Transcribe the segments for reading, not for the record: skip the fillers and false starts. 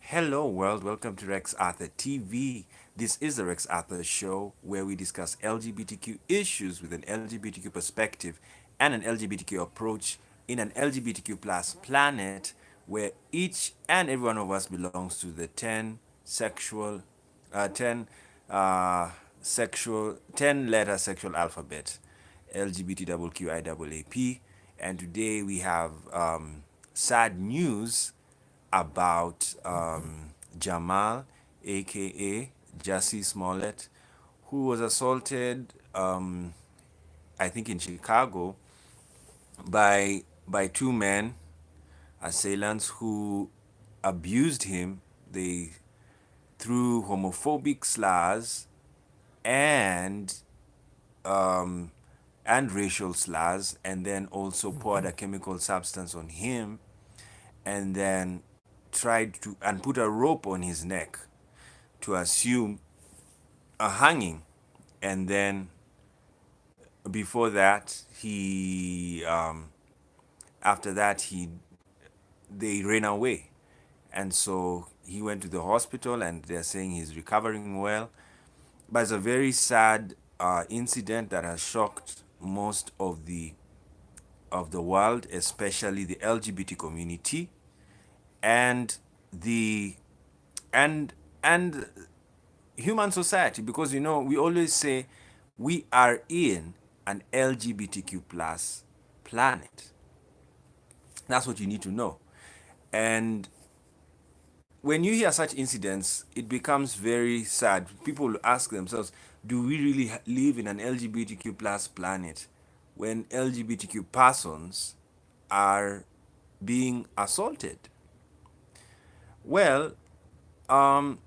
Hello, world. Welcome to Rex Arthur TV. This is the Rex Arthur Show where we discuss LGBTQ issues with an LGBTQ perspective and an LGBTQ approach in an LGBTQ plus planet where each and every one of us belongs to the 10 10 letter sexual alphabet LGBTQIAAP. And today we have sad news about Jamal, aka Jussie Smollet, who was assaulted, I think in Chicago, by two men, assailants who abused him. They threw homophobic slurs and racial slurs, and then also poured a chemical substance on him, and then tried to and put a rope on his neck to assume a hanging. And then before that, he after that he they ran away, and so he went to the hospital, and they're saying he's recovering well. But it's a very sad incident that has shocked most of the world, especially the LGBT community and the and and human society, because we always say we are in an LGBTQ plus planet. That's what you need to know. And when you hear such incidents, it becomes very sad. People ask themselves, do we really live in an LGBTQ plus planet when LGBTQ persons are being assaulted? Well, um,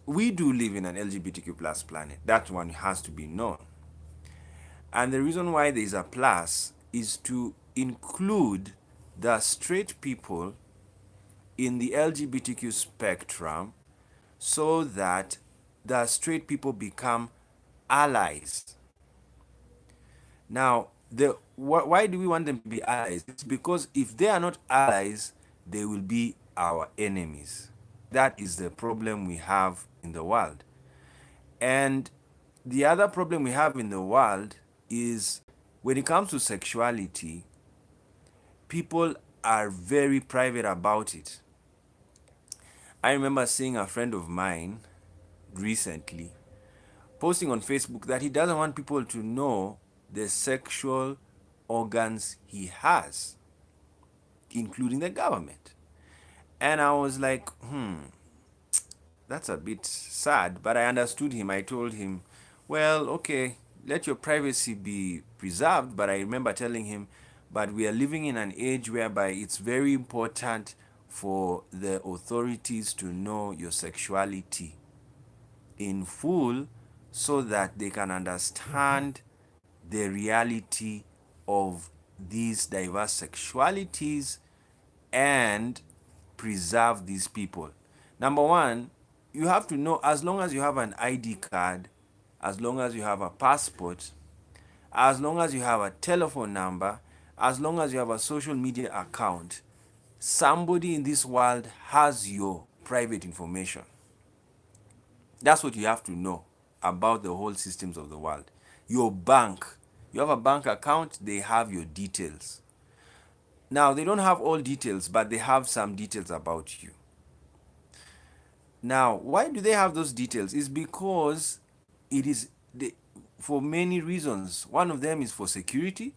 we do live in an LGBTQ plus planet. That one has to be known. And the reason why there is a plus is to include the straight people in the LGBTQ spectrum so that the straight people become allies. Now, why do we want them to be allies? It's because if they are not allies, they will be our enemies. That is the problem we have in the world. And the other problem we have in the world is when it comes to sexuality, people are very private about it. I remember seeing a friend of mine recently posting on Facebook that he doesn't want people to know the sexual organs he has, including the government. And I was like, that's a bit sad, but I understood him. I told him, well, okay, let your privacy be preserved. But I remember telling him, but we are living in an age whereby it's very important for the authorities to know your sexuality in full so that they can understand the reality of these diverse sexualities and preserve these people. Number one, you have to know, as long as you have an ID card, as long as you have a passport, as long as you have a telephone number, as long as you have a social media account, somebody in this world has your private information. That's what you have to know about the whole systems of the world. Your bank, you have a bank account, they have your details. Now, they don't have all details, but they have some details about you. Now, why do they have those details? Is because it is for many reasons. One of them is for security.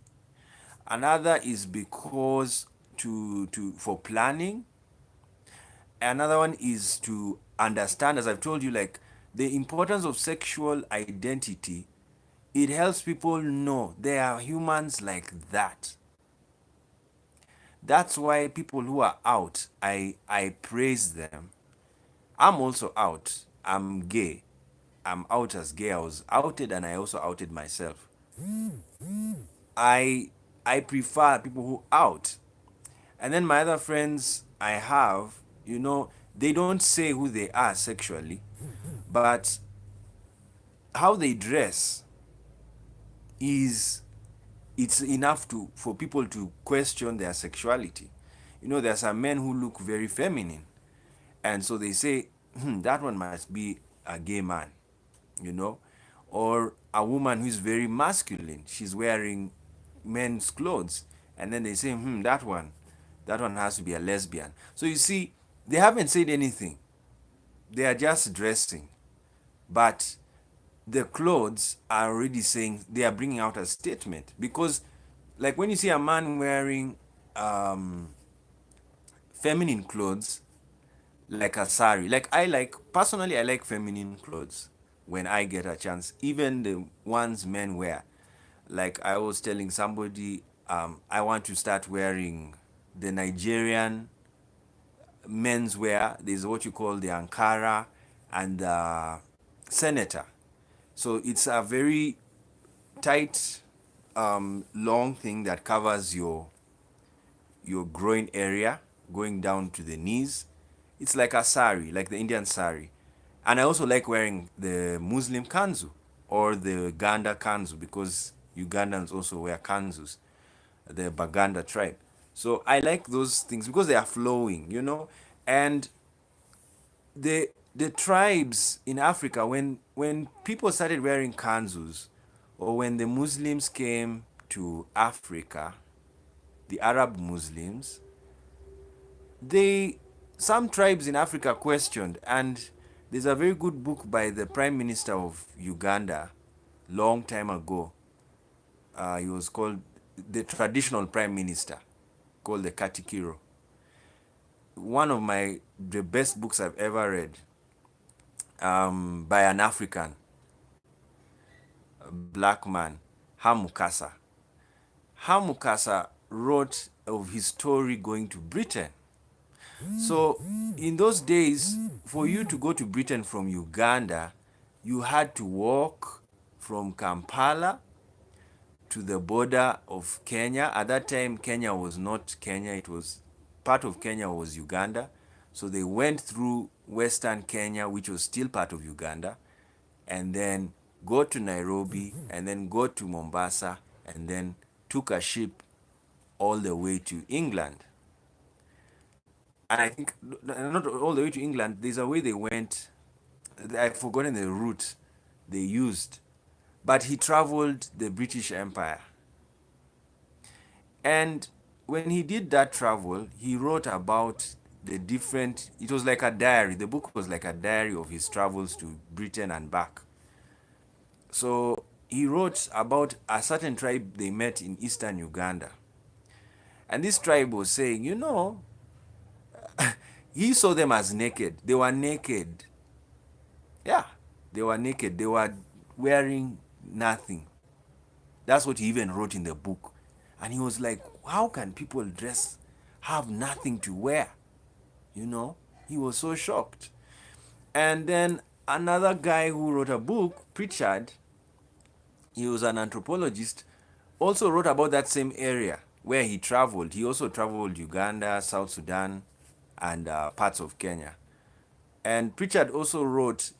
Another is because to for planning. Another one is to understand, as I've told you, like the importance of sexual identity. It helps people know there are humans like that. That's why people who are out, I praise them. I'm also out. I'm gay. I'm out as gay. I was outed and I also outed myself. I I prefer people who out. And then my other friends I have, they don't say who they are sexually, but how they dress is it's enough to for people to question their sexuality. There are some men who look very feminine, And so they say, that one must be a gay man, you know, or a woman who is very masculine. She's wearing men's clothes. And then they say, that one has to be a lesbian. So you see, they haven't said anything. They are just dressing. But the clothes are already saying, they are bringing out a statement. Because, like when you see a man wearing feminine clothes, like a sari. Like I like personally, I like feminine clothes when I get a chance. Even the ones men wear. Like I was telling somebody, I want to start wearing the Nigerian menswear. There's what you call the Ankara and the Senator. So it's a very tight, long thing that covers your groin area going down to the knees. It's like a sari, like the Indian sari. And I also like wearing the Muslim kanzu or the Ganda kanzu because Ugandans also wear kanzus, the Baganda tribe. So I like those things because they are flowing, you know. And the tribes in Africa, when people started wearing kanzus, or when the Muslims came to Africa, the Arab Muslims, they some tribes in Africa questioned, and there's a very good book by the Prime Minister of Uganda, long time ago. He was called the traditional Prime Minister, called the Katikiro. One of the best books I've ever read, by an African, a black man, Hamukasa. Hamukasa wrote of his story going to Britain. So in those days, for you to go to Britain from Uganda, you had to walk from Kampala to the border of Kenya. At that time, Kenya was not Kenya, it was part of Kenya was Uganda. So they went through Western Kenya, which was still part of Uganda, and then go to Nairobi, and then go to Mombasa, and then took a ship all the way to England. And I think not all the way to England. There's a way they went. I've forgotten the route they used, but he traveled the British Empire. And when he did that travel, he wrote about the different. It was like a diary. The book was like a diary of his travels to Britain and back. So he wrote about a certain tribe they met in eastern Uganda. And this tribe was saying, he saw them as naked. They were naked. Yeah, they were naked. They were wearing nothing. That's what he even wrote in the book. And he was like, how can people have nothing to wear? You know, he was so shocked. And then another guy who wrote a book, Pritchard, he was an anthropologist, also wrote about that same area where he traveled. He also traveled Uganda, South Sudan, and parts of Kenya. And Pritchard also wrote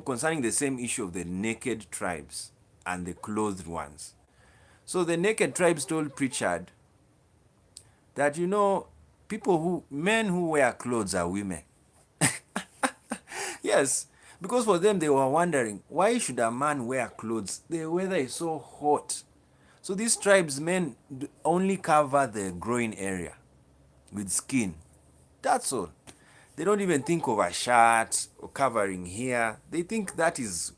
concerning the same issue of the naked tribes and the clothed ones. So the naked tribes told Pritchard that, men who wear clothes are women. Yes, because for them they were wondering, why should a man wear clothes? The weather is so hot. So these tribes, men only cover the groin area with skin. That's all. They don't even think of a shirt or covering here. They think that is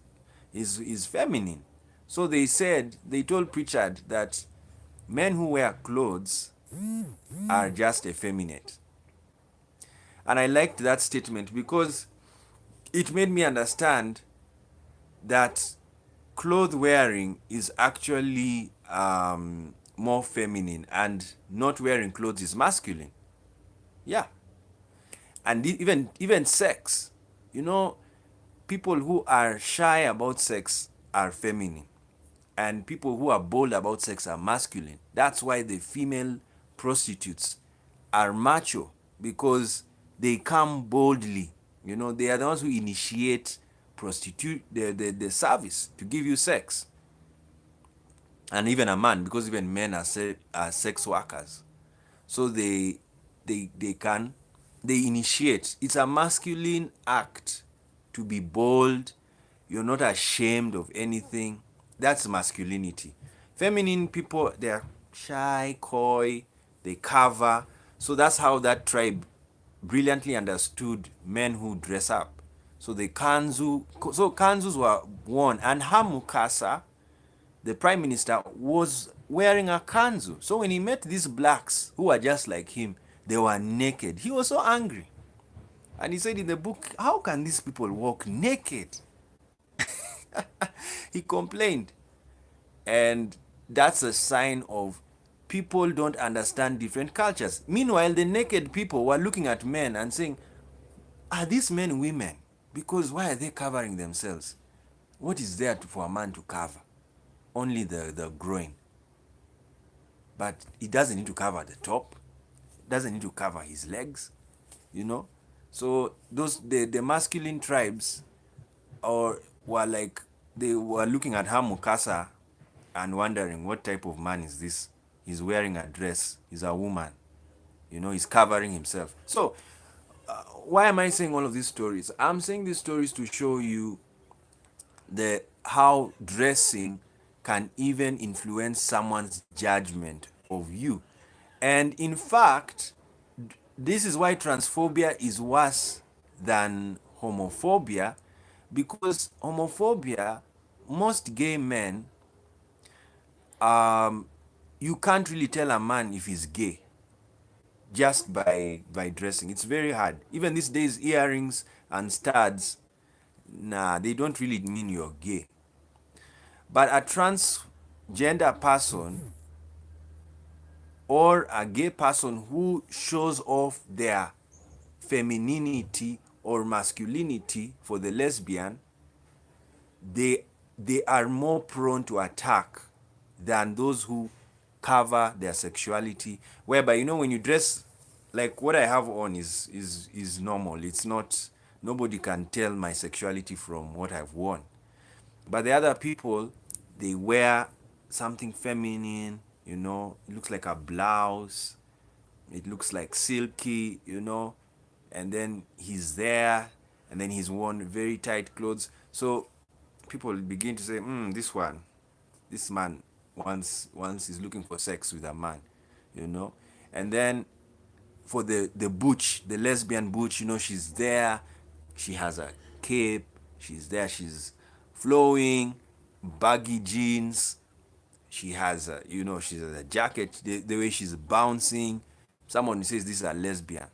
feminine. So they told Pritchard that men who wear clothes are just effeminate. And I liked that statement because it made me understand that cloth wearing is actually more feminine, and not wearing clothes is masculine. Yeah. And even sex, you know, people who are shy about sex are feminine, and people who are bold about sex are masculine. That's why the female prostitutes are macho, because they come boldly. They are the ones who initiate the service to give you sex. And even a man, because even men are sex workers. So they can they initiate. It's a masculine act to be bold. You're not ashamed of anything. That's masculinity. Feminine people, they're shy, coy, they cover. So that's how that tribe brilliantly understood men who dress up. So the kanzu, so kanzus were worn, and Hamukasa, the prime minister, was wearing a kanzu. So when he met these blacks who were just like him, they were naked. He was so angry. And he said in the book, how can these people walk naked? He complained. And that's a sign of people don't understand different cultures. Meanwhile, the naked people were looking at men and saying, are these men women? Because why are they covering themselves? What is there for a man to cover? Only the groin. But he doesn't need to cover the top, doesn't need to cover his legs, you know. So those the masculine tribes or were like, they were looking at Hamukasa and wondering, what type of man is this? He's wearing a dress, he's a woman, you know, he's covering himself. So why am I saying all of these stories? I'm saying these stories to show you the how dressing can even influence someone's judgment of you. And in fact, this is why transphobia is worse than homophobia, because homophobia, most gay men, you can't really tell a man if he's gay just by dressing. It's very hard. Even these days, earrings and studs, nah, they don't really mean you're gay. But a transgender person or a gay person who shows off their femininity or masculinity for the lesbian, they are more prone to attack than those who cover their sexuality. Whereby, you know, when you dress, like what I have on is normal. It's not, nobody can tell my sexuality from what I've worn. But the other people, they wear something feminine, you know, it looks like a blouse, it looks like silky, you know, and then he's there, and then he's worn very tight clothes. So people begin to say, this man once is looking for sex with a man, you know. And then for the butch, the lesbian butch, you know, she's there, she has a cape, she's there, she's flowing, baggy jeans, she has a, you know, she has a jacket, the way she's bouncing, someone says this is a lesbian.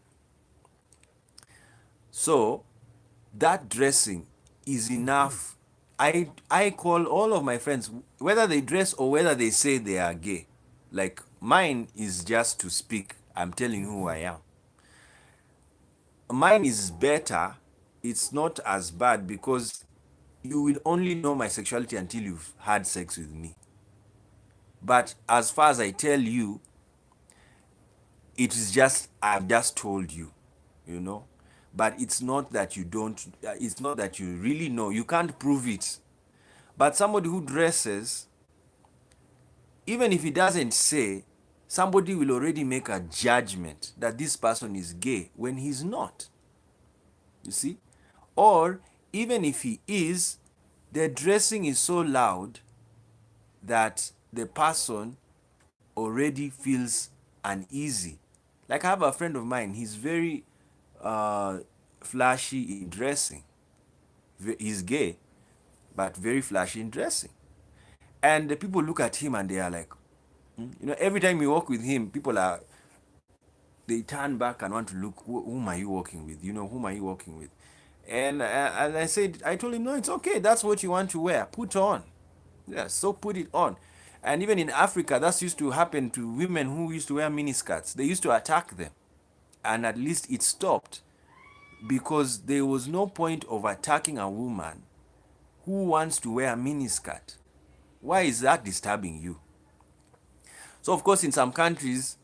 So that dressing is enough. I call all of my friends, whether they dress or whether they say they are gay. Like mine is just to speak. I'm telling you who I am. Mine is better. It's not as bad because you will only know my sexuality until you've had sex with me. But as far as I tell you, it is just, I've just told you, you know. But it's not that you don't, it's not that you really know. You can't prove it. But somebody who dresses, even if he doesn't say, somebody will already make a judgment that this person is gay when he's not. You see? Or even if he is, the dressing is so loud that the person already feels uneasy. Like I have a friend of mine, he's very uh, flashy in dressing. He's gay, but very flashy in dressing. And the people look at him and they are like, you know, every time you walk with him, people are, they turn back and want to look, whom are you walking with? You know, whom are you walking with? And I said, I told him, no, it's okay. That's what you want to wear. Put on. Yeah, so put it on. And even in Africa, that used to happen to women who used to wear miniskirts. They used to attack them. And at least it stopped because there was no point of attacking a woman who wants to wear a miniskirt. Why is that disturbing you? So, of course, in some countries,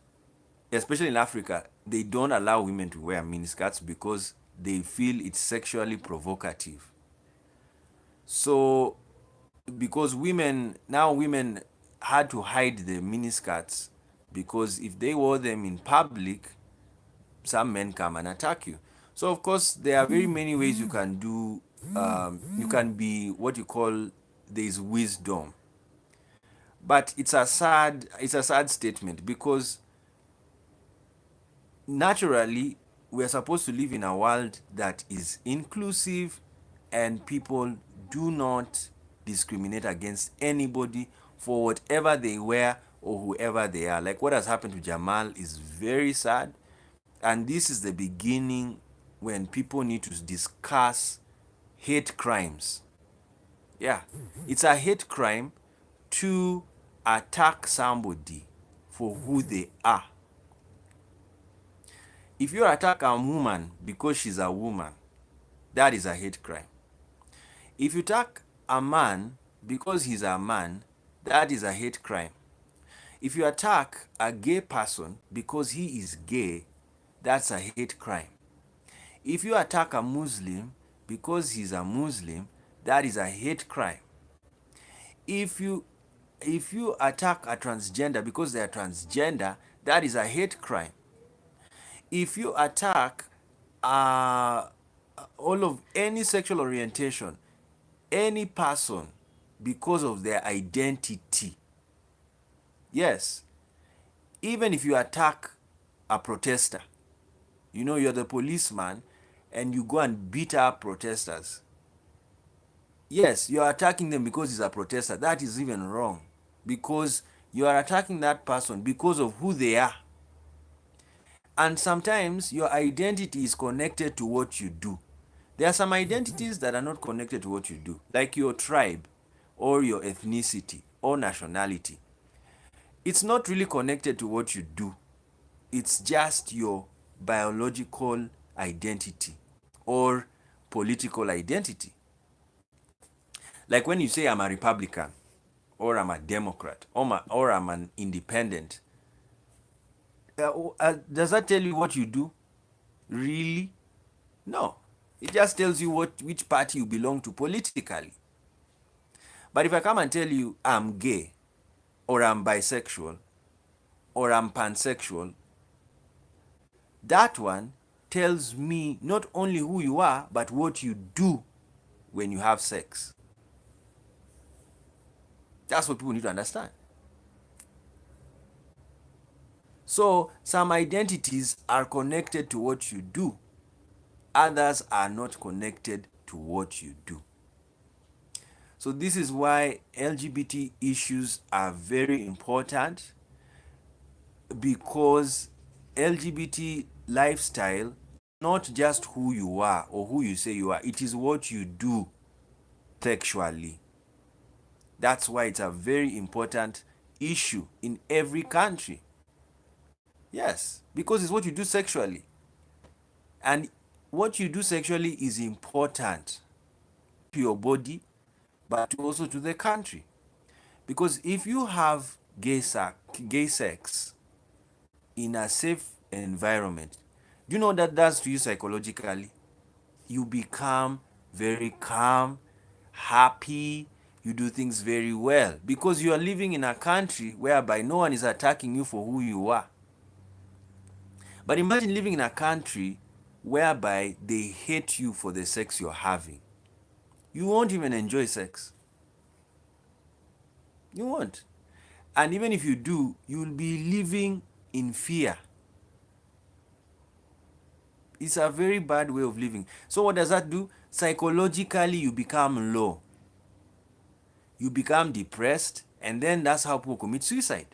especially in Africa, they don't allow women to wear miniskirts because they feel it's sexually provocative. So, because women had to hide the miniskirts because if they wore them in public, some men come and attack you. So of course there are very many ways you can do. You can be what you call, there is wisdom, but it's a sad statement, because naturally we're supposed to live in a world that is inclusive, and people do not discriminate against anybody for whatever they wear or whoever they are. Like what has happened to Jamal is very sad, and this is the beginning when people need to discuss hate crimes. Yeah, it's a hate crime to attack somebody for who they are. If you attack a woman because she's a woman, that is a hate crime. If you attack a man because he's a man, that is a hate crime. If you attack a gay person because he is gay, that's a hate crime. If you attack a Muslim because he's a Muslim, that is a hate crime. If you attack a transgender because they are transgender, that is a hate crime. If you attack all of any sexual orientation, any person, because of their identity, yes, even if you attack a protester, you're the policeman and you go and beat up protesters, yes, you are attacking them because he's a protester. That is even wrong, because you are attacking that person because of who they are. And sometimes your identity is connected to what you do. There are some identities that are not connected to what you do, like your tribe or your ethnicity or nationality. It's not really connected to what you do. It's just your biological identity or political identity. Like when you say I'm a Republican or I'm a Democrat or I'm an independent, does that tell you what you do? Really? No. It just tells you which party you belong to politically. But if I come and tell you I'm gay, or I'm bisexual, or I'm pansexual, that one tells me not only who you are, but what you do when you have sex. That's what people need to understand. So some identities are connected to what you do. Others are not connected to what you do. So this is why LGBT issues are very important, because LGBT lifestyle, not just who you are or who you say you are, it is what you do sexually. That's why it's a very important issue in every country. Yes, because it's what you do sexually. And what you do sexually is important to your body, but also to the country. Because if you have gay sex in a safe environment, do you know what that does to you psychologically? You become very calm, happy, you do things very well, because you are living in a country whereby no one is attacking you for who you are. But imagine living in a country whereby they hate you for the sex you're having. You won't even enjoy sex. You won't. And even if you do, you'll be living in fear. It's a very bad way of living. So what does that do? Psychologically, you become low. You become depressed, and then that's how people commit suicide.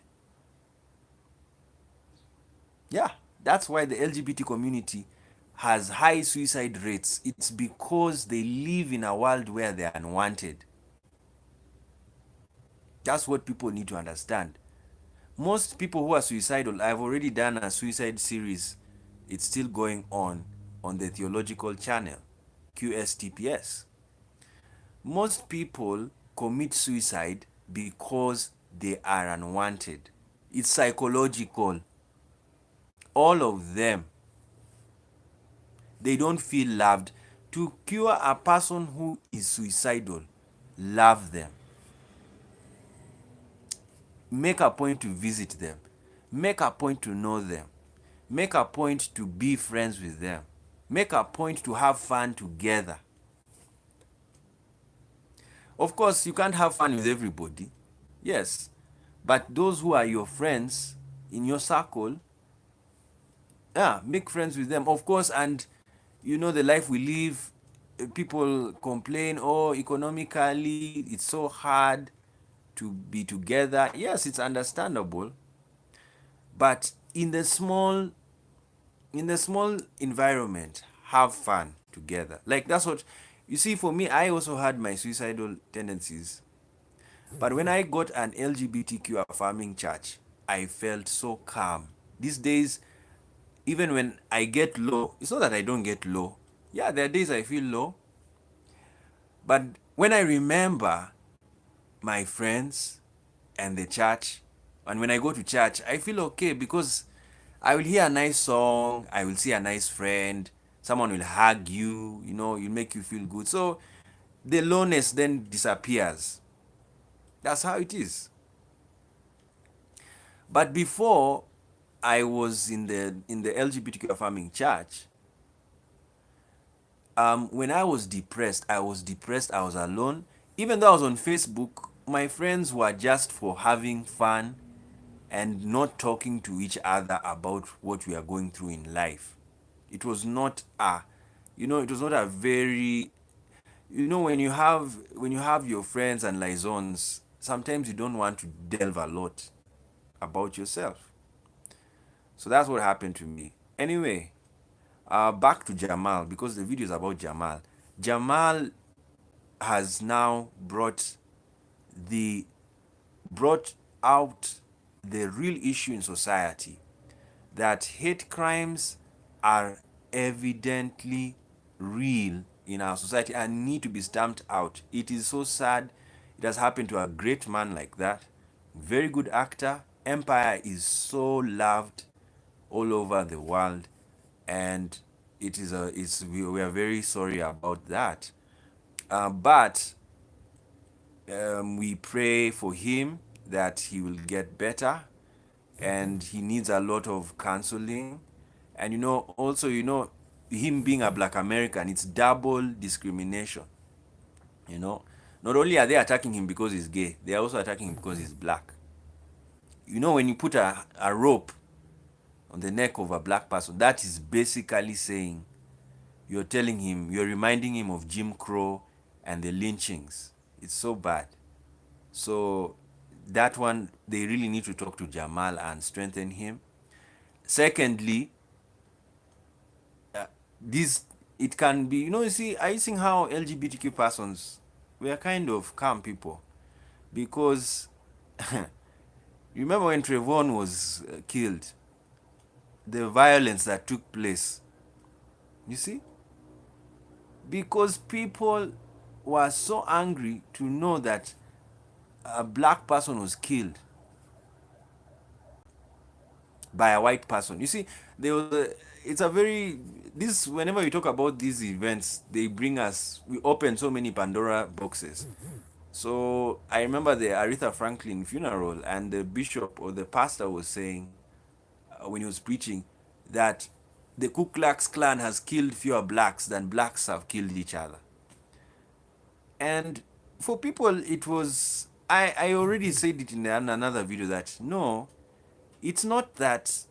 Yeah, that's why the LGBT community has high suicide rates. It's because they live in a world where they are unwanted. That's what people need to understand. Most people who are suicidal, I've already done a suicide series. It's still going on the theological channel, QSTPS. Most people commit suicide because they are unwanted. It's psychological. All of them. They don't feel loved. To cure a person who is suicidal, love them. Make a point to visit them. Make a point to know them. make a point to be friends with them. Make a point to have fun together. Of course, you can't have fun with everybody. Yes. But those who are your friends in your circle, yeah, make friends with them. Of course, and you know the life we live, people complain, oh, economically, it's so hard to be together. Yes, it's understandable. But in the small environment, have fun together. Like that's what you see. For me, I also had my suicidal tendencies, but when I got an LGBTQ affirming church, I felt so calm. These days, even when I get low, it's not that I don't get low. Yeah, there are days I feel low, but when I remember my friends and the church, and when I go to church, I feel okay because I will hear a nice song, I will see a nice friend, someone will hug you, you know, will make you feel good. So the lowness then disappears. That's how it is. But before I was in the LGBTQ affirming church, when I was depressed, I was depressed, I was alone. Even though I was on Facebook, my friends were just for having fun and not talking to each other about what we are going through in life. It was not a, you know, it was not a very, you know, when you have your friends and liaisons, sometimes you don't want to delve a lot about yourself. So that's what happened to me. Anyway, back to Jamal because the video is about Jamal. Jamal has now the brought out the real issue in society, that hate crimes are evidently real in our society and need to be stamped out. It is so sad. It has happened to a great man like that. Very good actor. Empire is so loved all over the world, and it is a it's we are very sorry about that. But we pray for him that he will get better, and he needs a lot of counseling. And you know, also, you know, him being a black American, it's double discrimination. You know, not only are they attacking him because he's gay, they are also attacking him because he's black. You know, when you put a rope on the neck of a black person, that is basically saying you're telling him, you're reminding him of Jim Crow and the lynchings. It's so bad. So that one, they really need to talk to Jamal and strengthen him. Secondly, this it can be, you know, you see, I think how LGBTQ persons, we are kind of calm people because remember when Trayvon was killed, the violence that took place, you see, because people were so angry to know that a black person was killed by a white person. You see, there was it's a very, this, whenever we talk about these events, they bring us, we open so many Pandora boxes. So I remember the Aretha Franklin funeral, and the bishop or the pastor was saying, when he was preaching, that the Ku Klux Klan has killed fewer blacks than blacks have killed each other. And for people, it was, I already said it in another video that no, it's not that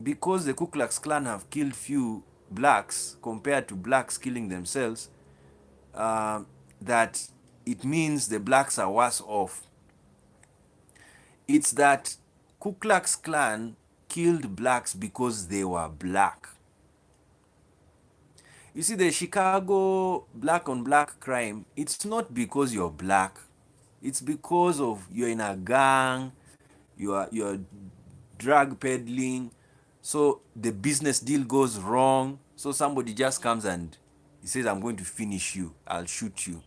because the Ku Klux Klan have killed few blacks compared to blacks killing themselves, uh, that it means the blacks are worse off. It's that Ku Klux Klan killed blacks because they were black. You see, the Chicago black on black crime, it's not because you're black. It's because of you're in a gang, you're drug peddling, so the business deal goes wrong. So somebody just comes and he says, I'm going to finish you, I'll shoot you.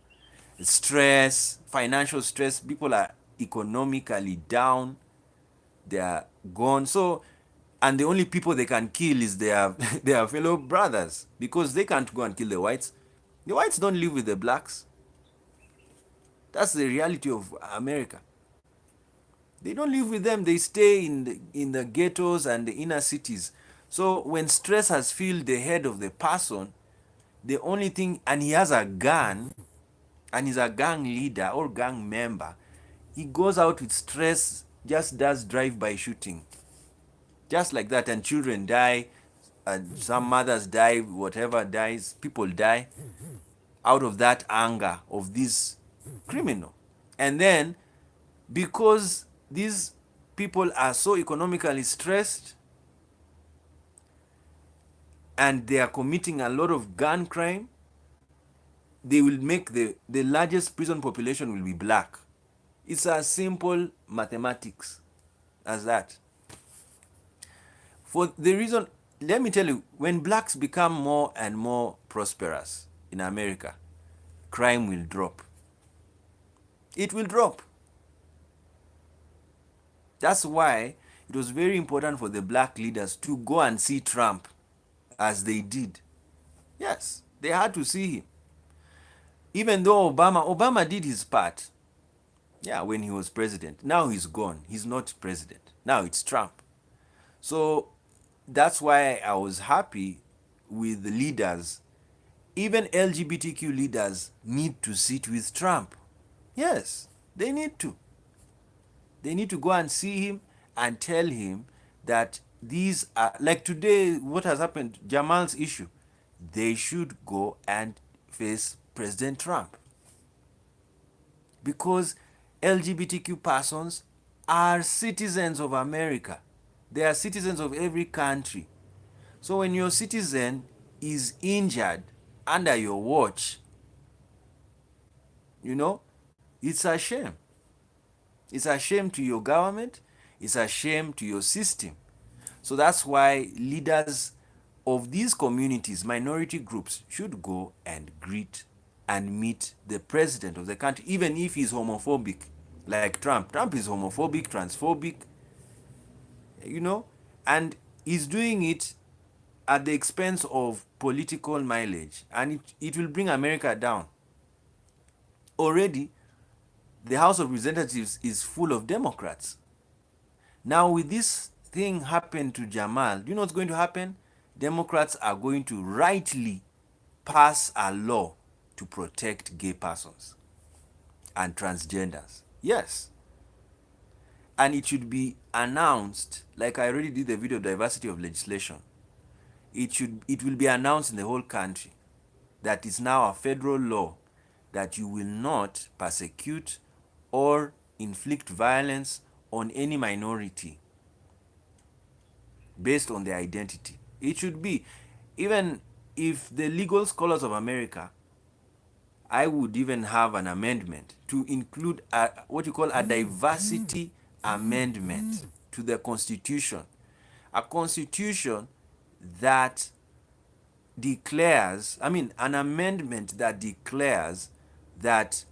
Stress, financial stress, people are economically down, they are gone. So, and the only people they can kill is their their fellow brothers, because they can't go and kill the whites. The whites don't live with the blacks. That's the reality of America. They don't live with them. They stay in the ghettos and the inner cities. So when stress has filled the head of the person, the only thing, and he has a gun, and he's a gang leader or gang member, he goes out with stress, just does drive-by shooting, just like that, and children die, and some mothers die, whatever dies, people die out of that anger of this criminal. And then, because these people are so economically stressed and they are committing a lot of gun crime, they will make the largest prison population will be black. It's as simple mathematics as that. For the reason, let me tell you, when blacks become more and more prosperous in America, crime will drop. It will drop. That's why it was very important for the black leaders to go and see Trump as they did. Yes, they had to see him. Even though Obama did his part, yeah, when he was president. Now he's gone. He's not president. Now it's Trump. So that's why I was happy with the leaders. Even LGBTQ leaders need to sit with Trump. Yes, they need to. They need to go and see him and tell him that these are, like today, what has happened, Jamal's issue, they should go and face President Trump. Because LGBTQ persons are citizens of America. They are citizens of every country. So when your citizen is injured under your watch, you know, it's a shame. It's a shame to your government. It's a shame to your system. So that's why leaders of these communities, minority groups, should go and greet and meet the president of the country, even if he's homophobic, like Trump. Trump is homophobic, transphobic, you know, and he's doing it at the expense of political mileage, and it will bring America down. Already, the House of Representatives is full of Democrats. Now, with this thing happen to Jamal, do you know what's going to happen? Democrats are going to rightly pass a law to protect gay persons and transgenders. Yes. And it should be announced, like I already did the video, diversity of legislation. It will be announced in the whole country that it's now a federal law that you will not persecute or inflict violence on any minority based on their identity. It should be, even if the legal scholars of America, I would even have an amendment to include what you call a diversity amendment to the Constitution. A Constitution that declares, an amendment that declares that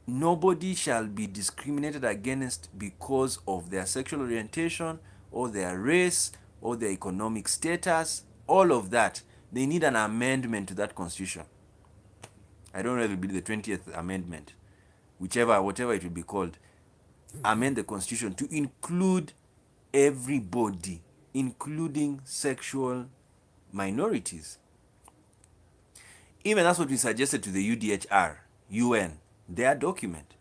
nobody shall be discriminated against because of their sexual orientation or their race or their economic status, all of that. They need an amendment to that Constitution. I don't know if it will be the 20th Amendment, whatever it will be called. Amend the Constitution to include everybody, including sexual minorities. Even that's what we suggested to the UDHR, UN, their document.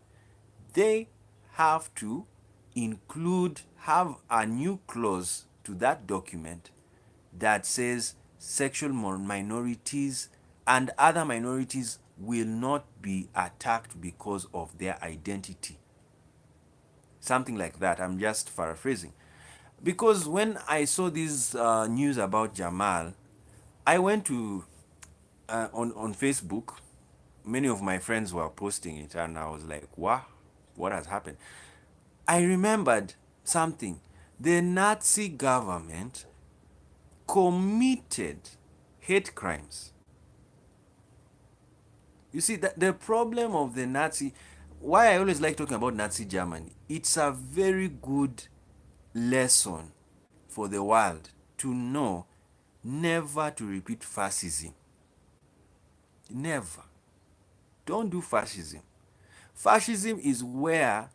They have to have a new clause to that document that says sexual minorities and other minorities will not be attacked because of their identity. Something like that. I'm just paraphrasing. Because when I saw this news about Jamal, I went to on Facebook. Many of my friends were posting it, and I was like, "Wow, what has happened?" I remembered something. The Nazi government committed hate crimes. You see, the problem of the Nazi, why I always like talking about Nazi Germany, it's a very good lesson for the world to know never to repeat fascism. Never. Don't do fascism. Fascism is where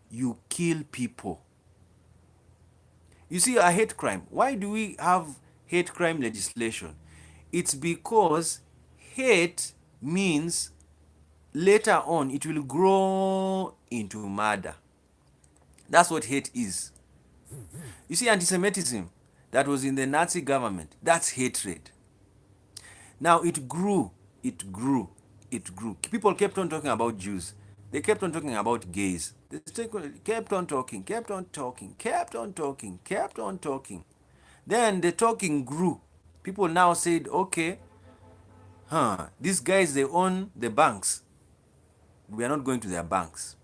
you kill people. You see, a hate crime. Why do we have hate crime legislation? It's because hate means later on it will grow into murder. That's what hate is. You see, anti-Semitism that was in the Nazi government, that's hatred. Now it grew, it grew, it grew. People kept on talking about Jews. They kept on talking about gays. They kept on talking, kept on talking, kept on talking, kept on talking. Then the talking grew. People now said, okay, these guys, they own the banks. We are not going to their banks.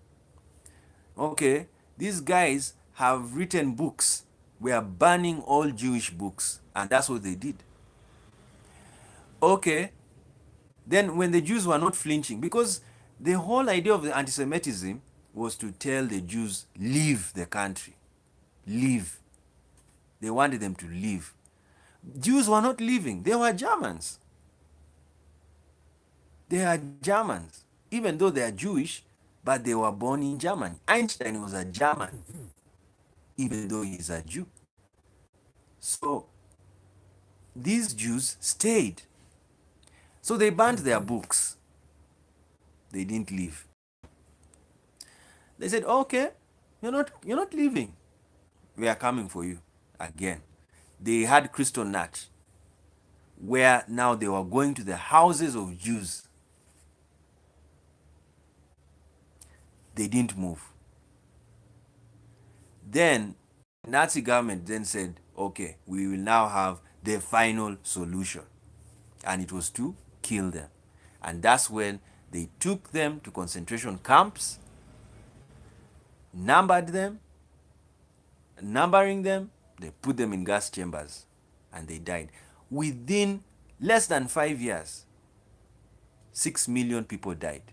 Okay, these guys have written books. We are banning all Jewish books. And that's what they did. Okay, then when the Jews were not flinching, because the whole idea of the anti-Semitism was to tell the Jews, leave the country. Leave. They wanted them to leave. Jews were not leaving. They were Germans. They are Germans. Even though they are Jewish, but they were born in Germany. Einstein was a German, even though he's a Jew. So these Jews stayed. So they banned their books. They didn't leave. They said, okay, you're not leaving. We are coming for you again. They had Kristallnacht, where now they were going to the houses of Jews. They didn't move. Then Nazi government then said, okay, we will now have the final solution. And it was to kill them. And that's when they took them to concentration camps, numbered them, numbering them, they put them in gas chambers, and they died. Within less than 5 years, 6 million people died.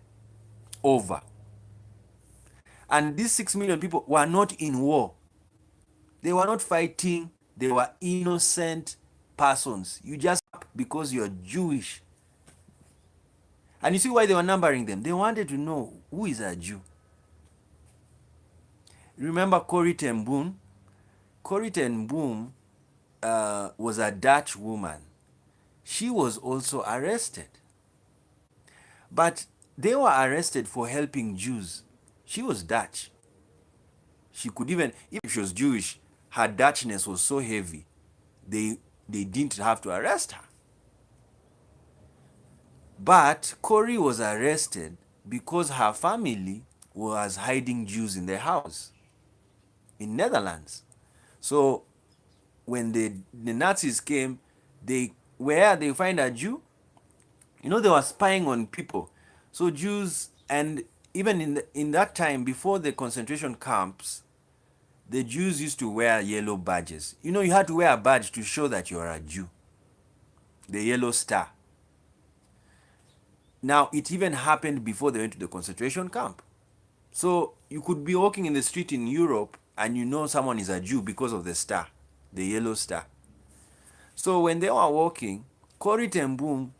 Over. And these 6 million people were not in war. They were not fighting. They were innocent persons. You just, because you're Jewish. And you see why they were numbering them? They wanted to know who is a Jew. Remember Corrie ten Boom? Corrie ten Boom was a Dutch woman. She was also arrested. But they were arrested for helping Jews. She was Dutch. She could even, if she was Jewish, her Dutchness was so heavy, they didn't have to arrest her. But Corrie was arrested because her family was hiding Jews in their house in Netherlands. So when the Nazis came, they find a Jew, they were spying on people. So Jews, and even in that time before the concentration camps, the Jews used to wear yellow badges. You had to wear a badge to show that you're a Jew. The yellow star. Now, it even happened before they went to the concentration camp. So you could be walking in the street in Europe and someone is a Jew because of the star, the yellow star. So when they were walking, Corrie ten Boom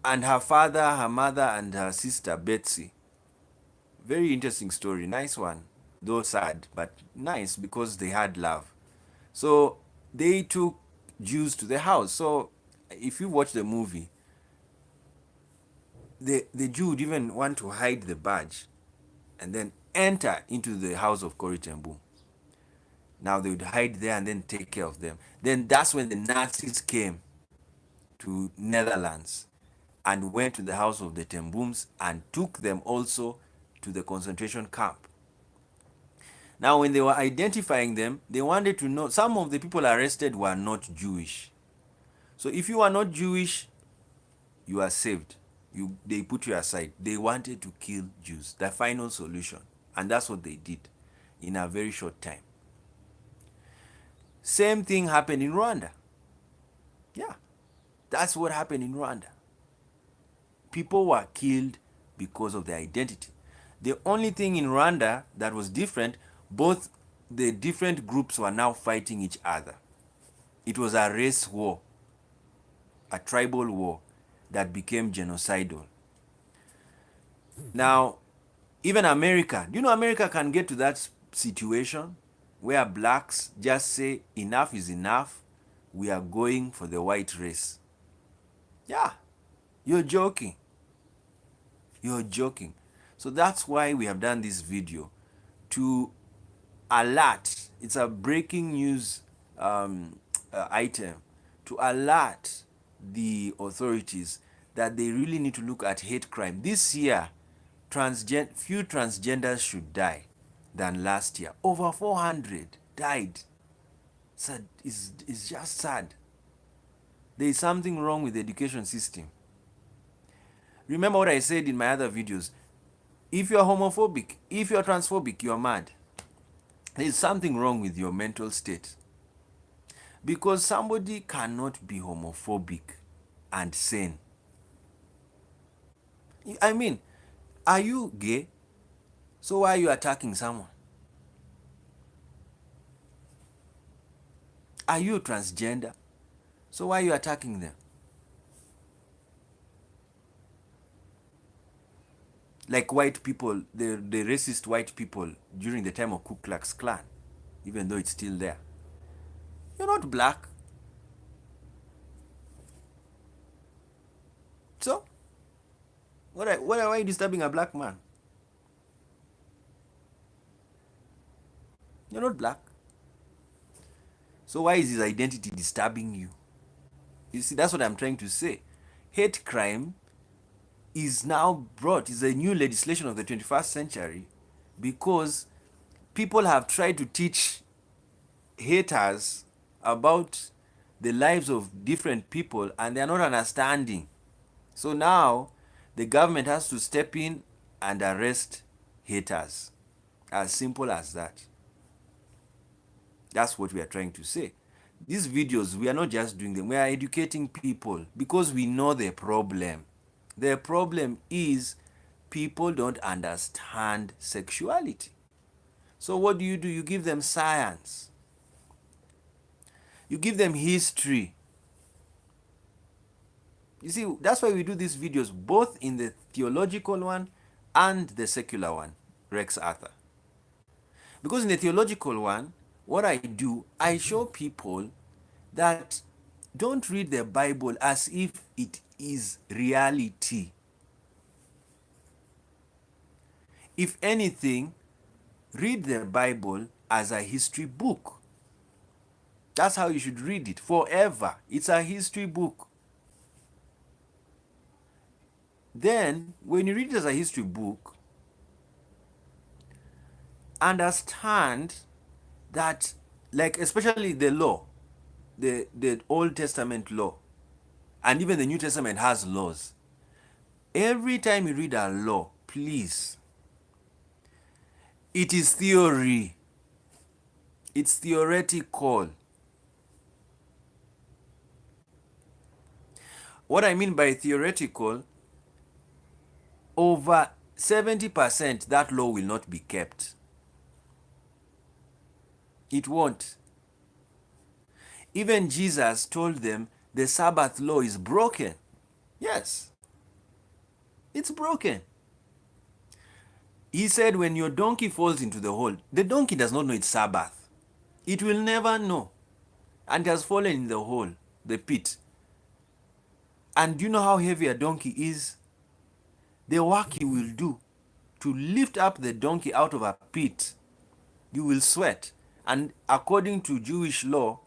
and her father, her mother, and her sister Betsy, very interesting story, nice one, though sad, but nice because they had love. So they took Jews to the house. So if you watch the movie, the Jew would even want to hide the badge and then enter into the house of Corrie ten Boom. Now they would hide there and then take care of them. Then that's when the Nazis came to Netherlands and went to the house of the ten Booms and took them also to the concentration camp. Now when they were identifying them, they wanted to know, some of the people arrested were not Jewish. So if you are not Jewish, you are saved. They put you aside. They wanted to kill Jews, the final solution. And that's what they did in a very short time. Same thing happened in Rwanda. Yeah, that's what happened in Rwanda. People were killed because of their identity. The only thing in Rwanda that was different, both the different groups were now fighting each other. It was a race war, a tribal war that became genocidal. Now, even America, America can get to that situation where blacks just say enough is enough, we are going for the white race. Yeah, you're joking. You're joking. So that's why we have done this video, to alert. It's a breaking news item, to alert the authorities that they really need to look at hate crime. This year, few transgenders should die than last year. Over 400 died. It's just sad. There is something wrong with the education system. Remember what I said in my other videos. If you're homophobic, if you're transphobic, you're mad. There's something wrong with your mental state. Because somebody cannot be homophobic and sane. I mean, are you gay? So why are you attacking someone? Are you transgender? So why are you attacking them? Like white people, the racist white people during the time of Ku Klux Klan, even though it's still there. You're not black. So, why are you disturbing a black man? You're not black. So why is his identity disturbing you? You see, that's what I'm trying to say. Hate crime is now brought, is a new legislation of the 21st century, because people have tried to teach haters about the lives of different people and they are not understanding. So now the government has to step in and arrest haters. As simple as that. That's what we are trying to say. These videos, we are not just doing them, we are educating people because we know the problem. The problem is people don't understand sexuality. So what do? You give them science. You give them history. You see, that's why we do these videos, both in the theological one and the secular one, Rex Arthur. Because in the theological one, what I do, I show people that don't read the Bible as if it is reality. If anything, read the Bible as a history book. That's how you should read it forever. It's a history book. Then, when you read it as a history book, understand that, like, especially the law, the Old Testament law, and even the New Testament has laws. Every time you read a law, please, it is theory. It's theoretical. What I mean by theoretical, over 70% that law will not be kept. It won't. Even Jesus told them the Sabbath law is broken. Yes, it's broken. He said when your donkey falls into the hole, the donkey does not know it's Sabbath. It will never know. And it has fallen in the hole, the pit. And do you know how heavy a donkey is? The work you will do to lift up the donkey out of a pit, you will sweat. And according to Jewish law,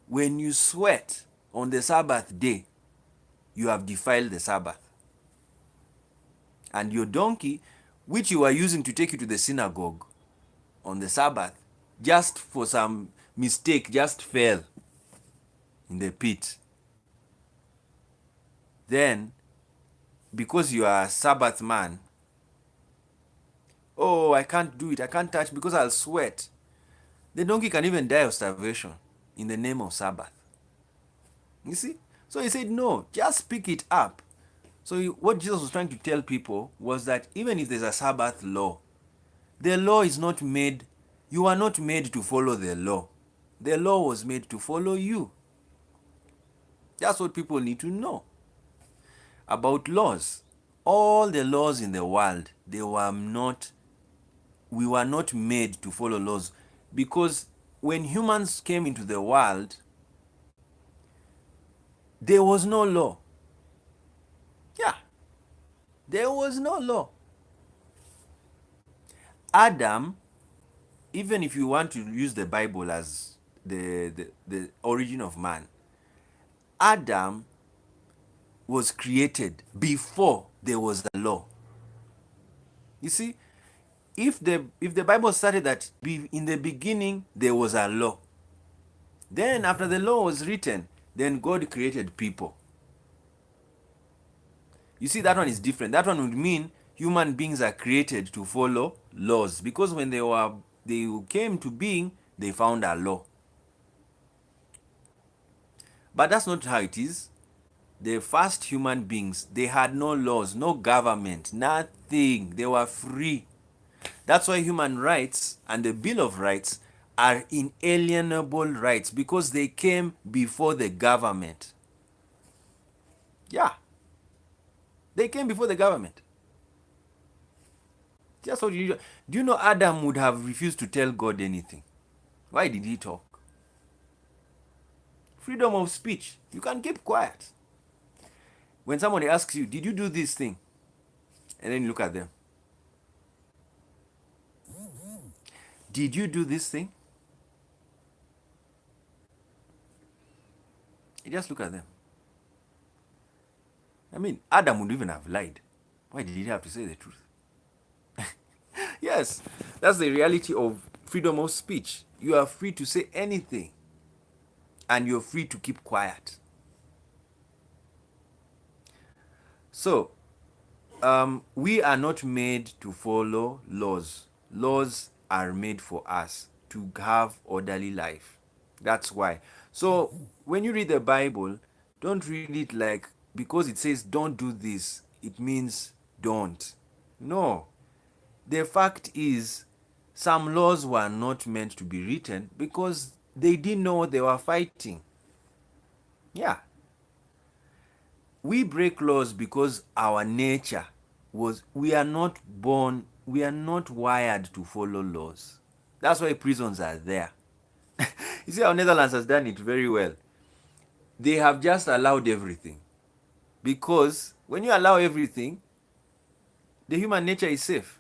when you sweat on the Sabbath day, you have defiled the Sabbath. And your donkey, which you are using to take you to the synagogue on the Sabbath, just for some mistake, just fell in the pit. Then, because you are a Sabbath man, oh, I can't do it, I can't touch because I'll sweat. The donkey can even die of starvation in the name of Sabbath. You see? So he said, no, just pick it up. So what Jesus was trying to tell people was that even if there's a Sabbath law, the law is not made, you are not made to follow the law. The law was made to follow you. That's what people need to know about laws. All the laws in the world, we were not made to follow laws, because when humans came into the world, there was no law. Yeah, there was no law. Adam, even if you want to use the Bible as the origin of man, Adam was created before there was a law. You see, if the Bible started that in the beginning there was a law, then after the law was written, then God created people. You see, that one is different. That one would mean human beings are created to follow laws, because when they came to being, they found a law. But that's not how it is. The first human beings, they had no laws, no government, nothing. They were free. That's why human rights and the Bill of Rights are inalienable rights, because they came before the government. Yeah. They came before the government. Just what you do. You know Adam would have refused to tell God anything? Why did he talk? Freedom of speech. You can keep quiet. When somebody asks you, did you do this thing? And then you look at them. Did you do this thing? You just look at them. I mean, Adam would even have lied. Why did he have to say the truth? Yes, that's the reality of freedom of speech. You are free to say anything, and you're free to keep quiet. So, we are not made to follow laws. Laws are made for us to have orderly life. That's why. So, when you read the Bible, don't read it like because it says don't do this, it means don't. No. The fact is, some laws were not meant to be written because they didn't know what they were fighting. Yeah. We break laws because our nature was, we are not born, we are not wired to follow laws. That's why prisons are there. You see how Netherlands has done it very well. They have just allowed everything. Because when you allow everything, the human nature is safe.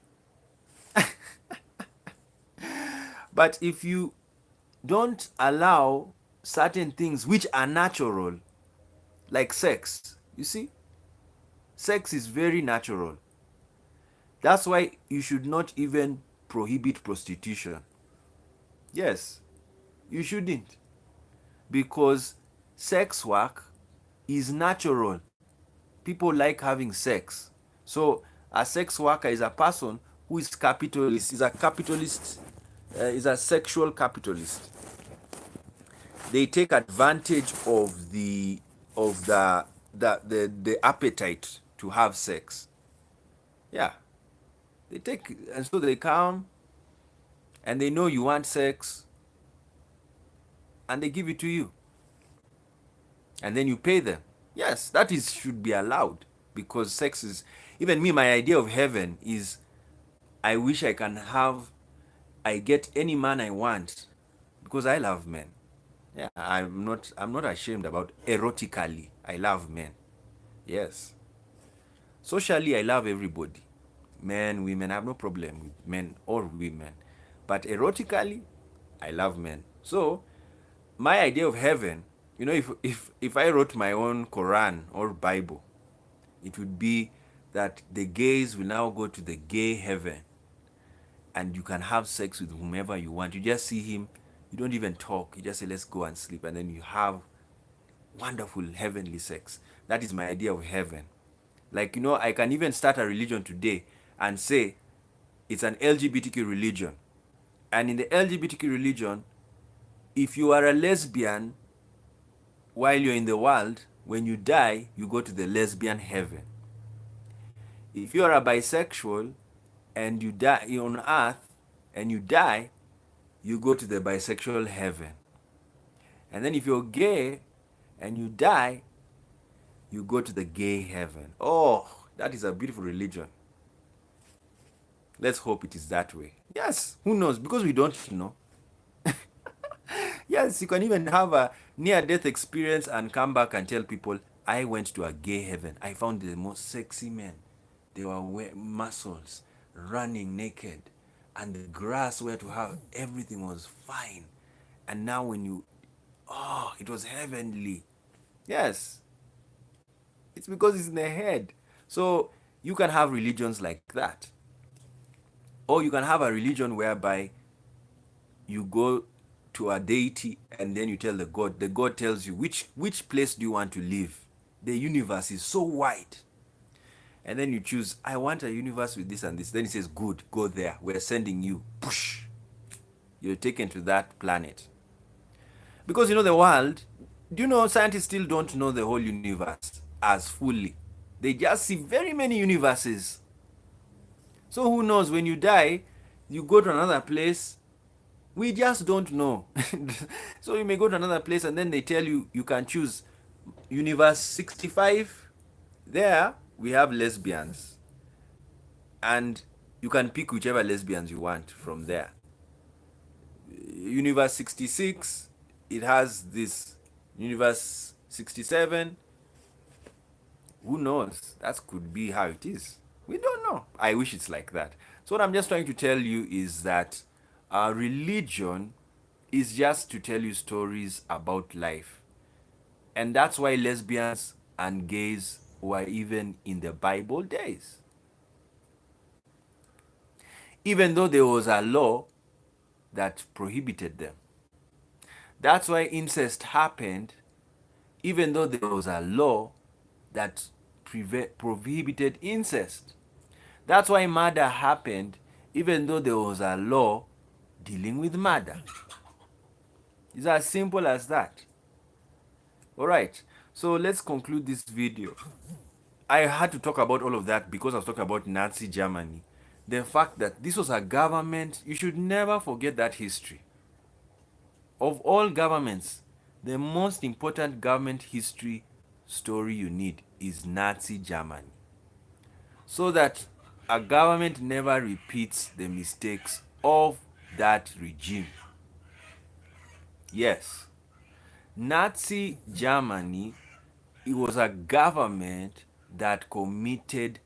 But if you don't allow certain things which are natural, like sex, you see, sex is very natural. That's why you should not even prohibit prostitution. Yes, you shouldn't. Because sex work is natural. People like having sex. So a sex worker is a person who is capitalist, is a capitalist, is a sexual capitalist. They take advantage of the appetite to have sex. Yeah. They take, and so they come and they know you want sex and they give it to you. And then you pay them. Yes, that is should be allowed, because sex is, even me, my idea of heaven is I wish I get any man I want, because I love men. Yeah, I'm not ashamed about erotically. I love men. Yes. Socially, I love everybody. Men, women, I have no problem with men or women. But erotically, I love men. So, my idea of heaven, if I wrote my own Quran or Bible, it would be that the gays will now go to the gay heaven, and you can have sex with whomever you want. You just see him, you don't even talk, you just say let's go and sleep, and then you have wonderful heavenly sex. That is my idea of heaven. Like, I can even start a religion today and say it's an LGBTQ religion. And in the LGBTQ religion, if you are a lesbian while you're in the world, when you die, you go to the lesbian heaven. If you are a bisexual and you die, you're on earth and you die, you go to the bisexual heaven. And then if you're gay and you die, you go to the gay heaven. Oh, that is a beautiful religion. Let's hope it is that way. Yes, who knows? Because we don't know. Yes, you can even have a near-death experience and come back and tell people, I went to a gay heaven. I found the most sexy men. They were muscles, running naked, and the grass where to have everything was fine. And now when you, oh, it was heavenly. Yes, it's because it's in the head. So you can have religions like that. Or you can have a religion whereby you go to a deity and then you tell the god tells you which place do you want to live. The universe is so wide. And then you choose, I want a universe with this and this. Then it says, good, go there. We're sending you. Push. You're taken to that planet. Because you know the world, do you know scientists still don't know the whole universe as fully. They just see very many universes. So who knows, when you die, you go to another place. We just don't know. So you may go to another place and then they tell you you can choose universe 65. There we have lesbians. And you can pick whichever lesbians you want from there. Universe 66, it has this. Universe 67, who knows? That could be how it is. We don't know. I wish it's like that. So what I'm just trying to tell you is that religion is just to tell you stories about life. And that's why lesbians and gays were even in the Bible days. Even though there was a law that prohibited them. That's why incest happened, even though there was a law that prohibited incest. That's why murder happened, even though there was a law dealing with murder. It's as simple as that. Alright, so let's conclude this video. I had to talk about all of that because I was talking about Nazi Germany. The fact that this was a government, you should never forget that history. Of all governments, the most important government history story you need is Nazi Germany. So that a government never repeats the mistakes of that regime. Yes, Nazi Germany, it was a government that committed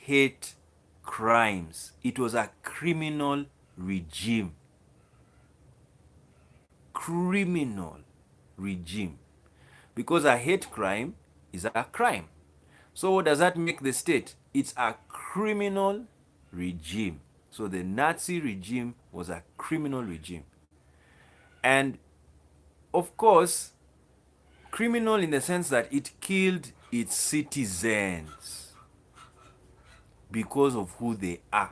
hate crimes. It was a criminal regime. Criminal regime. Because a hate crime is a crime. So what does that make the state? It's a criminal regime. So the Nazi regime was a criminal regime. And of course, criminal in the sense that it killed its citizens because of who they are.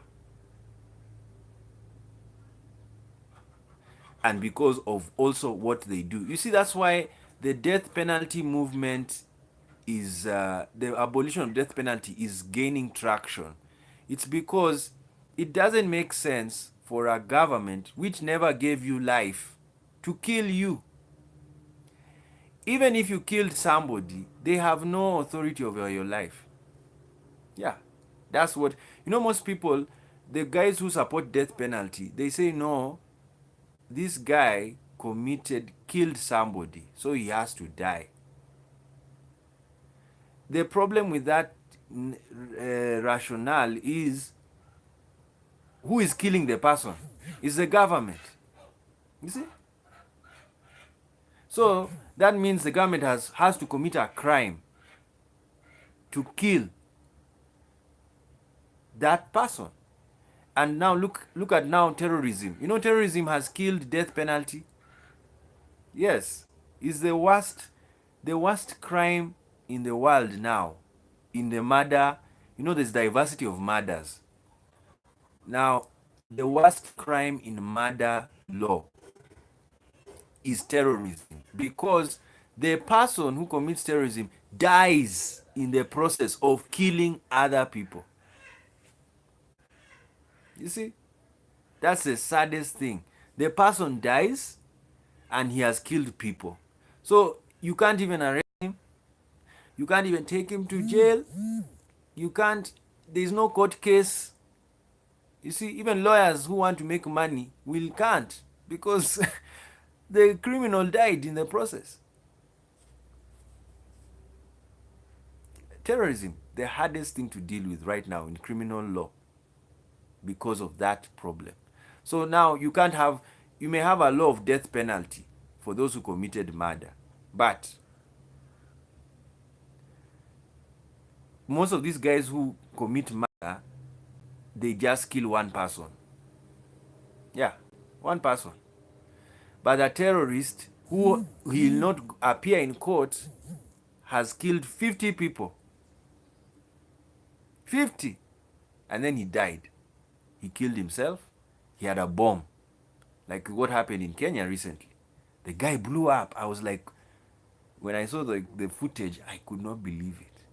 And because of also what they do. You see, that's why the death penalty movement is, the abolition of death penalty is gaining traction. It's because it doesn't make sense for a government which never gave you life to kill you. Even if you killed somebody, they have no authority over your life. Yeah, that's what, you know, most people, the guys who support death penalty, they say, no, this guy killed somebody, so he has to die. The problem with that rationale is, who is killing the person? It's the government. You see? So that means the government has to commit a crime to kill that person. And now look at now terrorism. You know, terrorism has killed death penalty. Yes, it's the worst crime in the world now. In the murder, you know, there's diversity of murders. Now, the worst crime in murder law is terrorism, because the person who commits terrorism dies in the process of killing other people. You see, that's the saddest thing. The person dies and he has killed people. So you can't even arrest him. You can't even take him to jail. You can't, there's no court case. You see, even lawyers who want to make money can't, because the criminal died in the process. Terrorism, the hardest thing to deal with right now in criminal law because of that problem. So now you may have a law of death penalty for those who committed murder, but most of these guys who commit murder, they just kill one person. Yeah, one person. But a terrorist who will not appear in court has killed 50 people. 50. And then he died. He killed himself. He had a bomb. Like what happened in Kenya recently. The guy blew up. I was like, when I saw the footage, I could not believe it.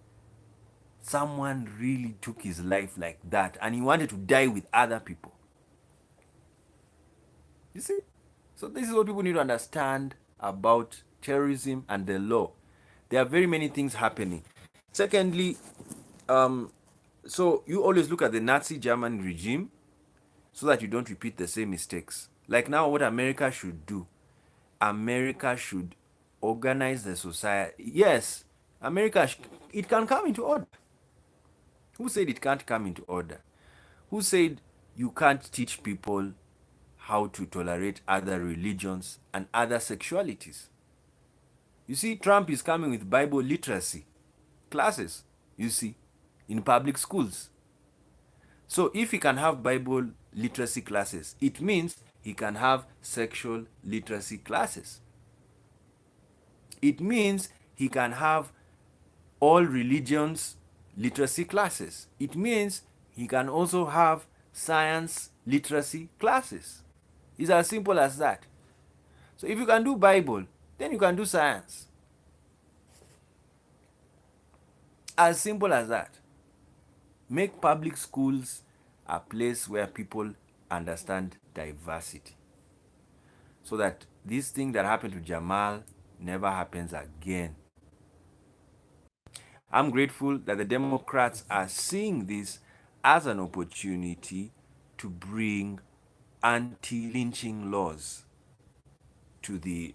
Someone really took his life like that, and he wanted to die with other people. You see? So this is what people need to understand about terrorism and the law. There are very many things happening. Secondly, so you always look at the Nazi German regime so that you don't repeat the same mistakes. Like now, what America should do, America should organize the society. Yes, America, it can come into order. Who said it can't come into order? Who said you can't teach people how to tolerate other religions and other sexualities? You see, Trump is coming with Bible literacy classes, you see, in public schools. So if he can have Bible literacy classes, it means he can have sexual literacy classes. It means he can have all religions literacy classes. It means he can also have science literacy classes. It's as simple as that. So if you can do Bible, then you can do science. As simple as that. Make public schools a place where people understand diversity, so that this thing that happened to Jamal never happens again. I'm grateful that the Democrats are seeing this as an opportunity to bring anti-lynching laws to the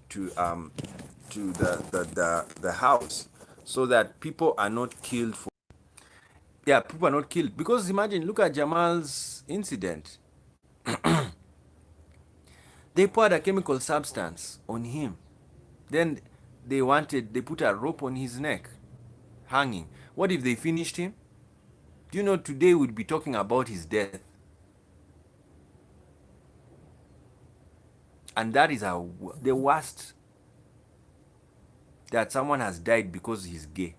House, so that people are not killed for people are not killed. Because imagine, look at Jamal's incident. They poured a chemical substance on him. Then they put a rope on his neck, hanging. What if they finished him? Do you know today we'd be talking about his death? And that is the worst, that someone has died because he's gay.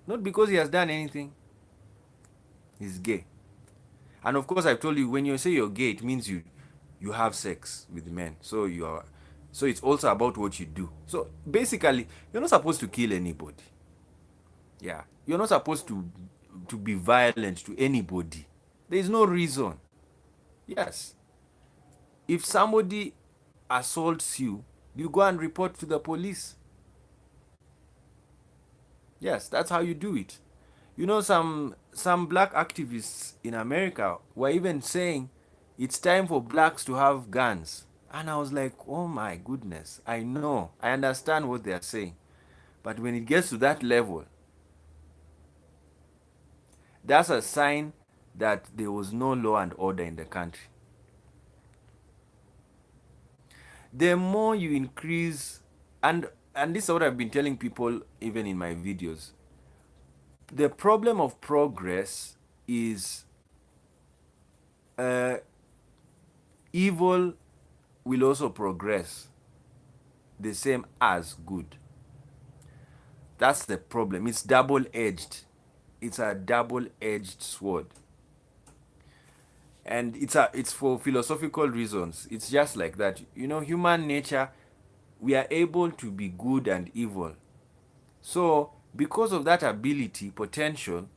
Not because he has done anything. He's gay. And of course, I've told you, when you say you're gay, it means you have sex with men. So it's also about what you do. So basically, you're not supposed to kill anybody. Yeah. You're not supposed to be violent to anybody. There is no reason. Yes. If somebody assaults you, you go and report to the police. Yes, that's how you do it. You know, some black activists in America were even saying it's time for blacks to have guns. And I was like, oh my goodness, I know, I understand what they are saying. But when it gets to that level, that's a sign that there was no law and order in the country. The more you increase, and this is what I've been telling people even in my videos, the problem of progress is evil will also progress the same as good. That's the problem. It's double-edged. It's a double-edged sword. And it's for philosophical reasons. It's just like that. You know, human nature, we are able to be good and evil. So, because of that ability, potential,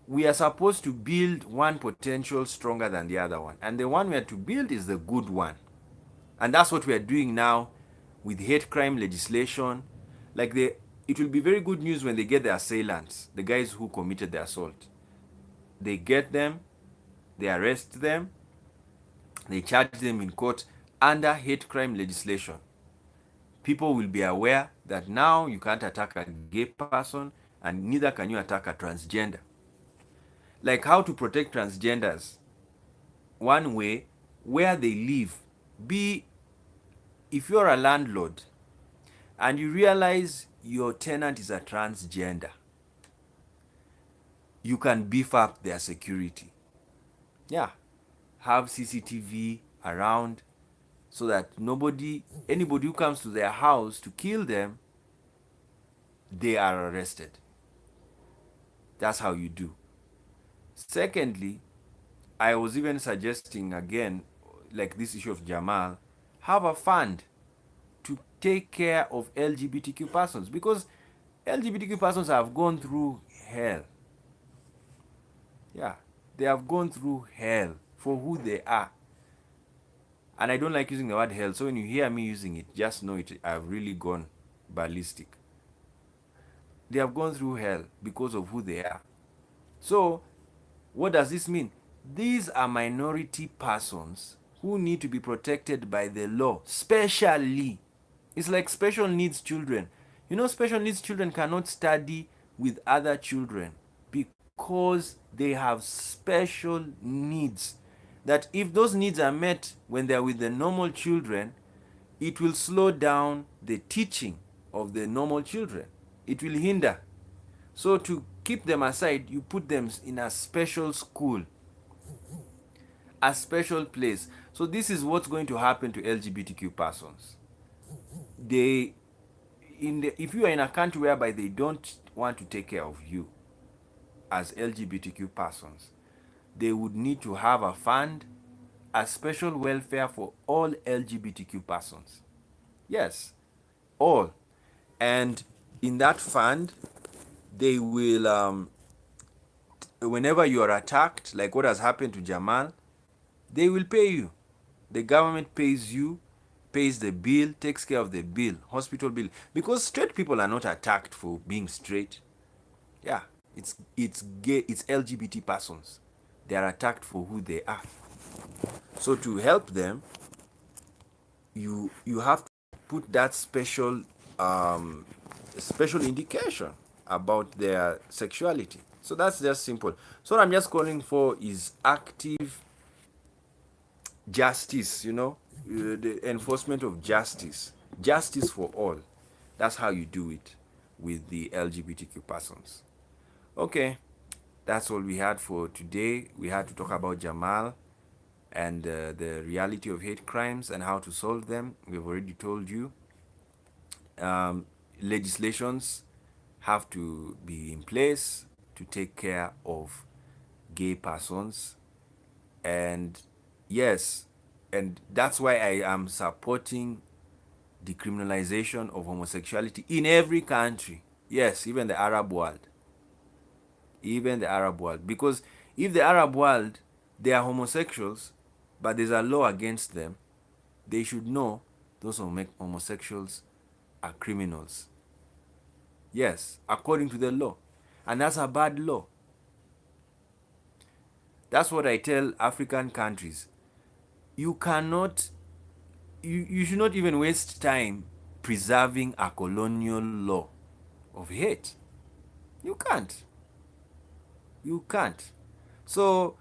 we are supposed to build one potential stronger than the other one. And the one we are to build is the good one. And that's what we are doing now with hate crime legislation. Like it will be very good news when they get the assailants, the guys who committed the assault. They get them, they arrest them, they charge them in court, under hate crime legislation, people will be aware that now you can't attack a gay person and neither can you attack a transgender. Like how to protect transgenders. One way, where they live, be if you're a landlord and you realize your tenant is a transgender, you can beef up their security. Yeah, have CCTV around so that anybody who comes to their house to kill them, they are arrested. That's how you do. Secondly, I was even suggesting again, like this issue of Jamal, have a fund to take care of LGBTQ persons, because LGBTQ persons have gone through hell. Yeah, they have gone through hell for who they are. And I don't like using the word hell, so when you hear me using it, just know it. I've really gone ballistic. They have gone through hell because of who they are. So, what does this mean? These are minority persons who need to be protected by the law, specially. It's like special needs children. You know, special needs children cannot study with other children because they have special needs. That if those needs are met when they are with the normal children, it will slow down the teaching of the normal children. It will hinder. So to keep them aside, you put them in a special school, a special place. So this is what's going to happen to LGBTQ persons. They, if you are in a country whereby they don't want to take care of you as LGBTQ persons, they would need to have a fund, a special welfare for all LGBTQ persons. Yes, all. And in that fund, they will, whenever you are attacked, like what has happened to Jamal, they will pay you. The government pays you, pays the bill, takes care of the bill, hospital bill. Because straight people are not attacked for being straight. Yeah, it's gay, it's LGBT persons. They are attacked for who they are. So to help them, you have to put that special indication about their sexuality. So that's just simple. So what I'm just calling for is active justice, the enforcement of justice. Justice for all. That's how you do it with the LGBTQ persons. Okay, that's all we had for today. We had to talk about Jamal and the reality of hate crimes and how to solve them. We've already told you. Legislations have to be in place to take care of gay persons. And yes, and that's why I am supporting decriminalization of homosexuality in every country. Yes, even the Arab world. Even the Arab world. Because if the Arab world, they are homosexuals, but there's a law against them, they should know those homosexuals are criminals. Yes, according to the law. And that's a bad law. That's what I tell African countries. You cannot, you should not even waste time preserving a colonial law of hate. You can't. You can't. So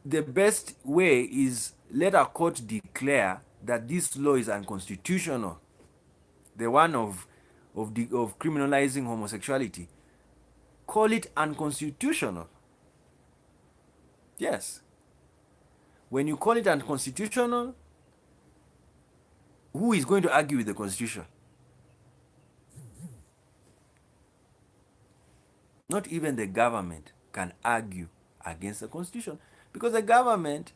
the best way is let a court declare that this law is unconstitutional. The one of criminalizing homosexuality. Call it unconstitutional. Yes. When you call it unconstitutional, who is going to argue with the Constitution? Not even the government can argue against the Constitution, because the government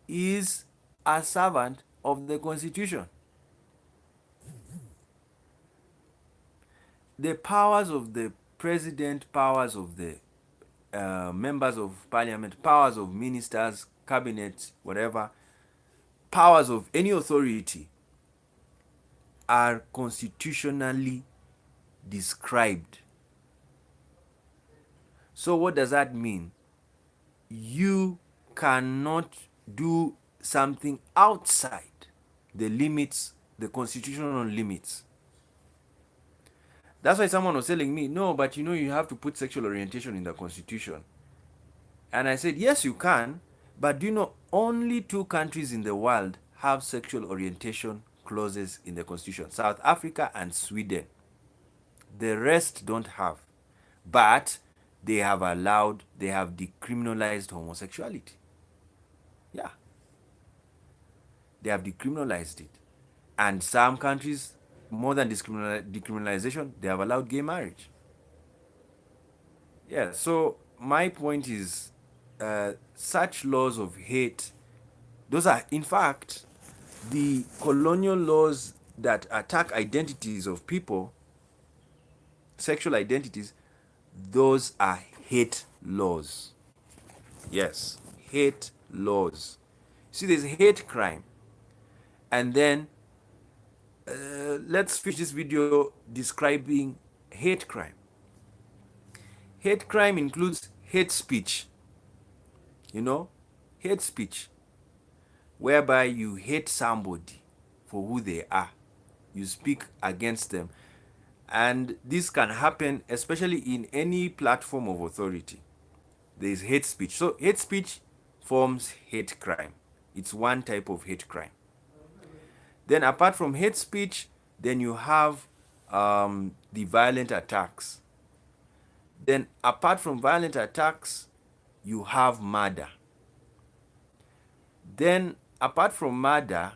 is a servant of the Constitution. The powers of the president, powers of the members of parliament, powers of ministers, cabinet, whatever, powers of any authority are constitutionally described. So what does that mean? You cannot do something outside the limits, the constitutional limits. That's why someone was telling me, no, but you have to put sexual orientation in the constitution. And I said, yes, you can, but do you know only 2 countries in the world have sexual orientation clauses in the constitution? South Africa and Sweden. The rest don't have. But they have decriminalized homosexuality. Yeah, they have decriminalized it. And some countries, more than decriminalization, they have allowed gay marriage. Yeah, so my point is such laws of hate, those are, in fact, the colonial laws that attack identities of people, sexual identities, those are hate laws. Yes, hate laws. See, there's hate crime. And then let's finish this video describing hate crime. Hate crime includes hate speech. Hate speech, whereby you hate somebody for who they are. You speak against them. And this can happen especially in any platform of authority. There is hate speech. So hate speech forms hate crime. It's one type of hate crime. Then apart from hate speech, then you have the violent attacks. Then apart from violent attacks, you have murder. Then apart from murder,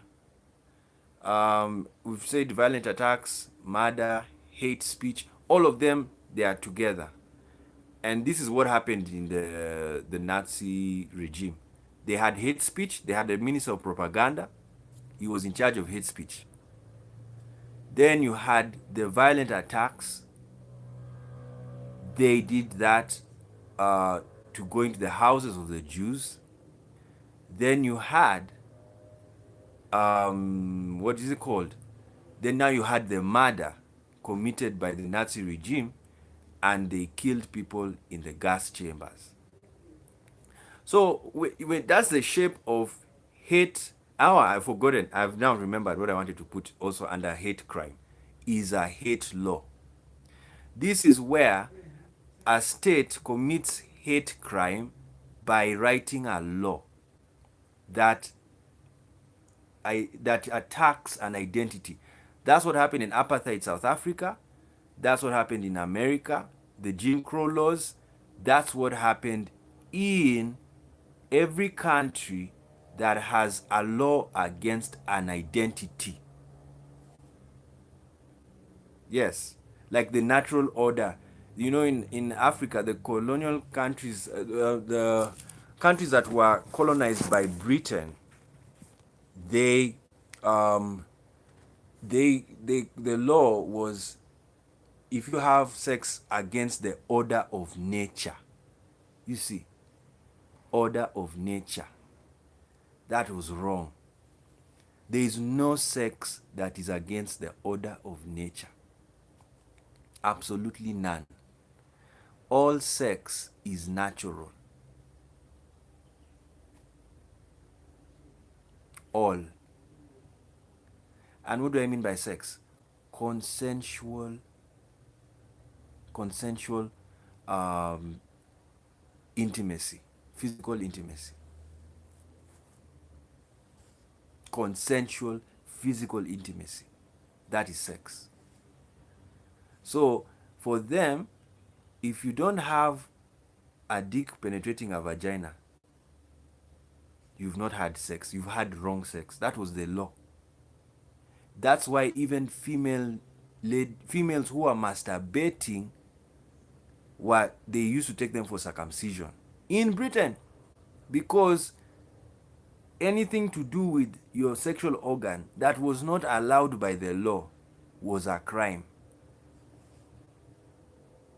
we've said violent attacks, murder, hate speech, all of them, they are together. And this is what happened in the Nazi regime. They had hate speech. They had a minister of propaganda. He was in charge of hate speech. Then you had the violent attacks. They did that to go into the houses of the Jews. Then you had, what is it called? Then now you had the murder committed by the Nazi regime, and they killed people in the gas chambers. So that's the shape of hate. Oh, I've forgotten. I've now remembered what I wanted to put also under hate crime is a hate law. This is where a state commits hate crime by writing a law that attacks an identity. That's what happened in apartheid South Africa. That's what happened in America, the Jim Crow laws. That's what happened in every country that has a law against an identity. Yes, like the natural order. In Africa, the colonial countries, the countries that were colonized by Britain, the law was, if you have sex against the order of nature, you see, order of nature, that was wrong. There is no sex that is against the order of nature. Absolutely none. All sex is natural. All. And what do I mean by sex? Consensual intimacy, physical intimacy. Consensual physical intimacy. That is sex. So for them, if you don't have a dick penetrating a vagina, you've not had sex. You've had wrong sex. That was the law. That's why even females who are masturbating, they used to take them for circumcision in Britain, because anything to do with your sexual organ that was not allowed by the law was a crime.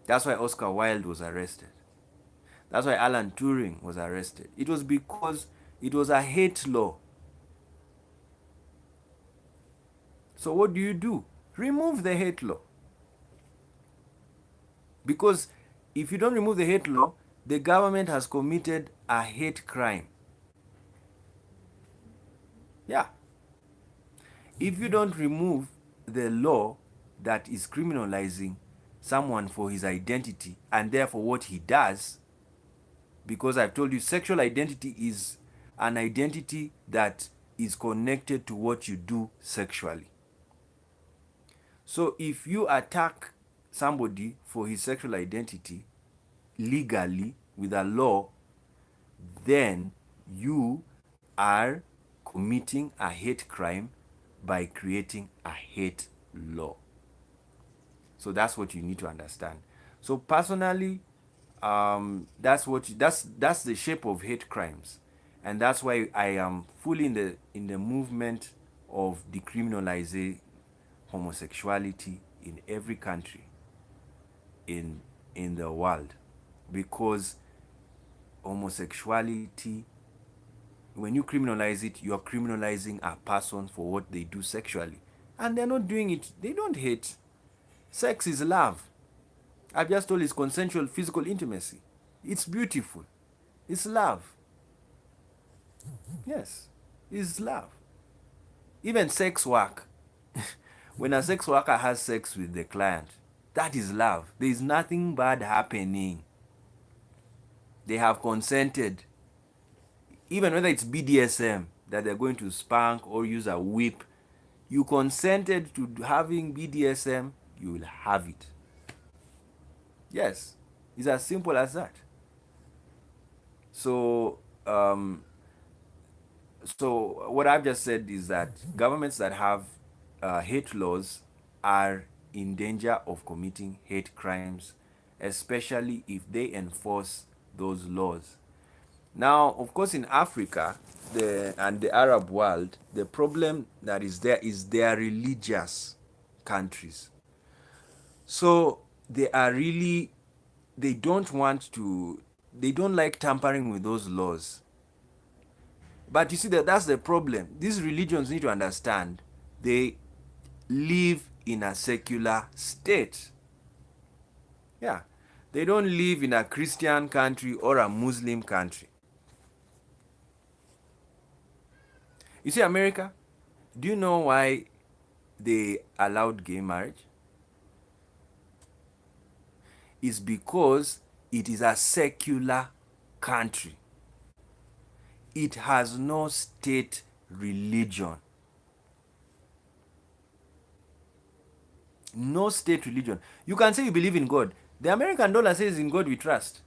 That's why Oscar Wilde was arrested. That's why Alan Turing was arrested. It was because it was a hate law. So what do? Remove the hate law. Because if you don't remove the hate law, the government has committed a hate crime. Yeah. If you don't remove the law that is criminalizing someone for his identity and therefore what he does, because I've told you sexual identity is an identity that is connected to what you do sexually. So if you attack somebody for his sexual identity legally with a law, then you are committing a hate crime by creating a hate law. So that's what you need to understand. So personally, that's the shape of hate crimes, and that's why I am fully in the movement of decriminalizing homosexuality in every country in the world, because homosexuality, when you criminalize it, you're criminalizing a person for what they do sexually, and they're not doing it. They don't hate. Sex is love. I've just told it's consensual physical intimacy. It's beautiful. It's love. Yes, it's love. Even sex work. When a sex worker has sex with the client, that is love. There is nothing bad happening. They have consented. Even whether it's BDSM, that they're going to spank or use a whip, you consented to having BDSM, you will have it. Yes, it's as simple as that. So, so what I've just said is that governments that have hate laws are in danger of committing hate crimes, especially if they enforce those laws. Now, of course, in Africa and the Arab world, the problem that is there is they are religious countries. So they don't want to, they don't like tampering with those laws. But you see that's the problem. These religions need to understand they live in a secular state. Yeah. They don't live in a Christian country or a Muslim country. You see, America, do you know why they allowed gay marriage? It's because it is a secular country. It has no state religion. No state religion. You can say you believe in God. The American dollar says in God we trust.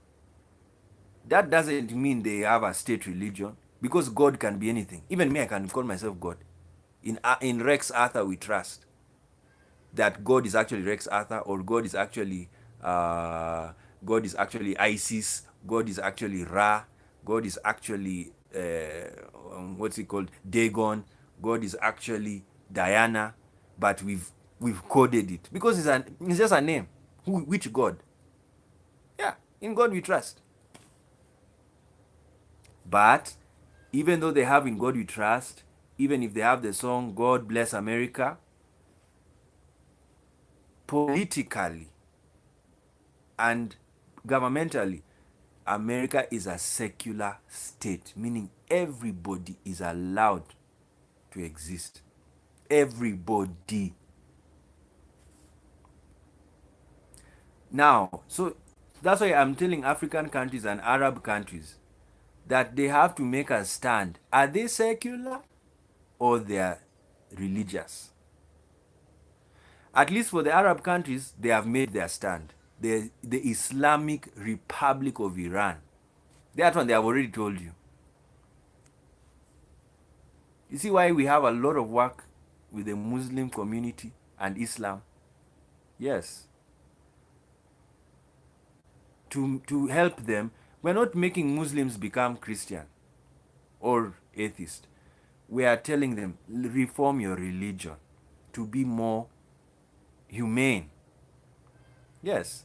That doesn't mean they have a state religion, because God can be anything. Even me, I can call myself God. In Rex Arthur we trust that God is actually Rex Arthur, or God is actually Isis, God is actually Ra, God is actually what's it called, Dagon, God is actually Diana, but we've coded it because it's just a name. Which God? Yeah, in God we trust. But even though they have in God we trust, even if they have the song God Bless America, politically and governmentally, America is a secular state, meaning everybody is allowed to exist. Everybody. Now, so that's why I'm telling African countries and Arab countries that they have to make a stand. Are they secular or they are religious? At least for the Arab countries, they have made their stand. The Islamic Republic of Iran. That one they have already told you. You see why we have a lot of work with the Muslim community and Islam? Yes. To help them. We're not making Muslims become Christian or atheist. We are telling them, reform your religion to be more humane. Yes.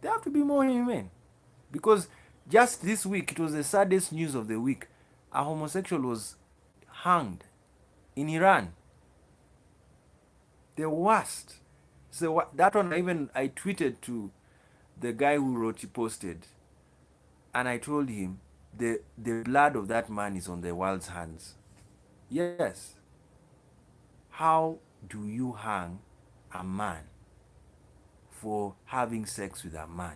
They have to be more humane. Because just this week, it was the saddest news of the week. A homosexual was hanged in Iran. The worst. So that one, I tweeted to the guy who wrote, he posted, and I told him the blood of that man is on the world's hands. Yes. how do you hang a man for having sex with a man?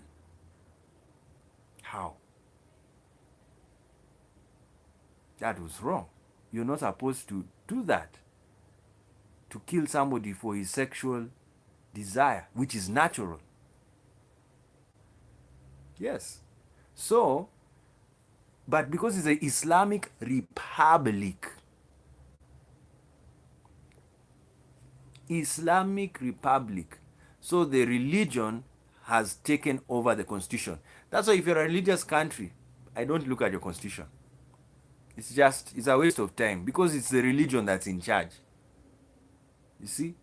How? That was wrong. You're not supposed to do that. To kill somebody for his sexual desire, which is natural. Yes. So, but because it's an Islamic republic, so the religion has taken over the constitution. That's why if you're a religious country, I don't look at your constitution. It's a waste of time because it's the religion that's in charge. You see?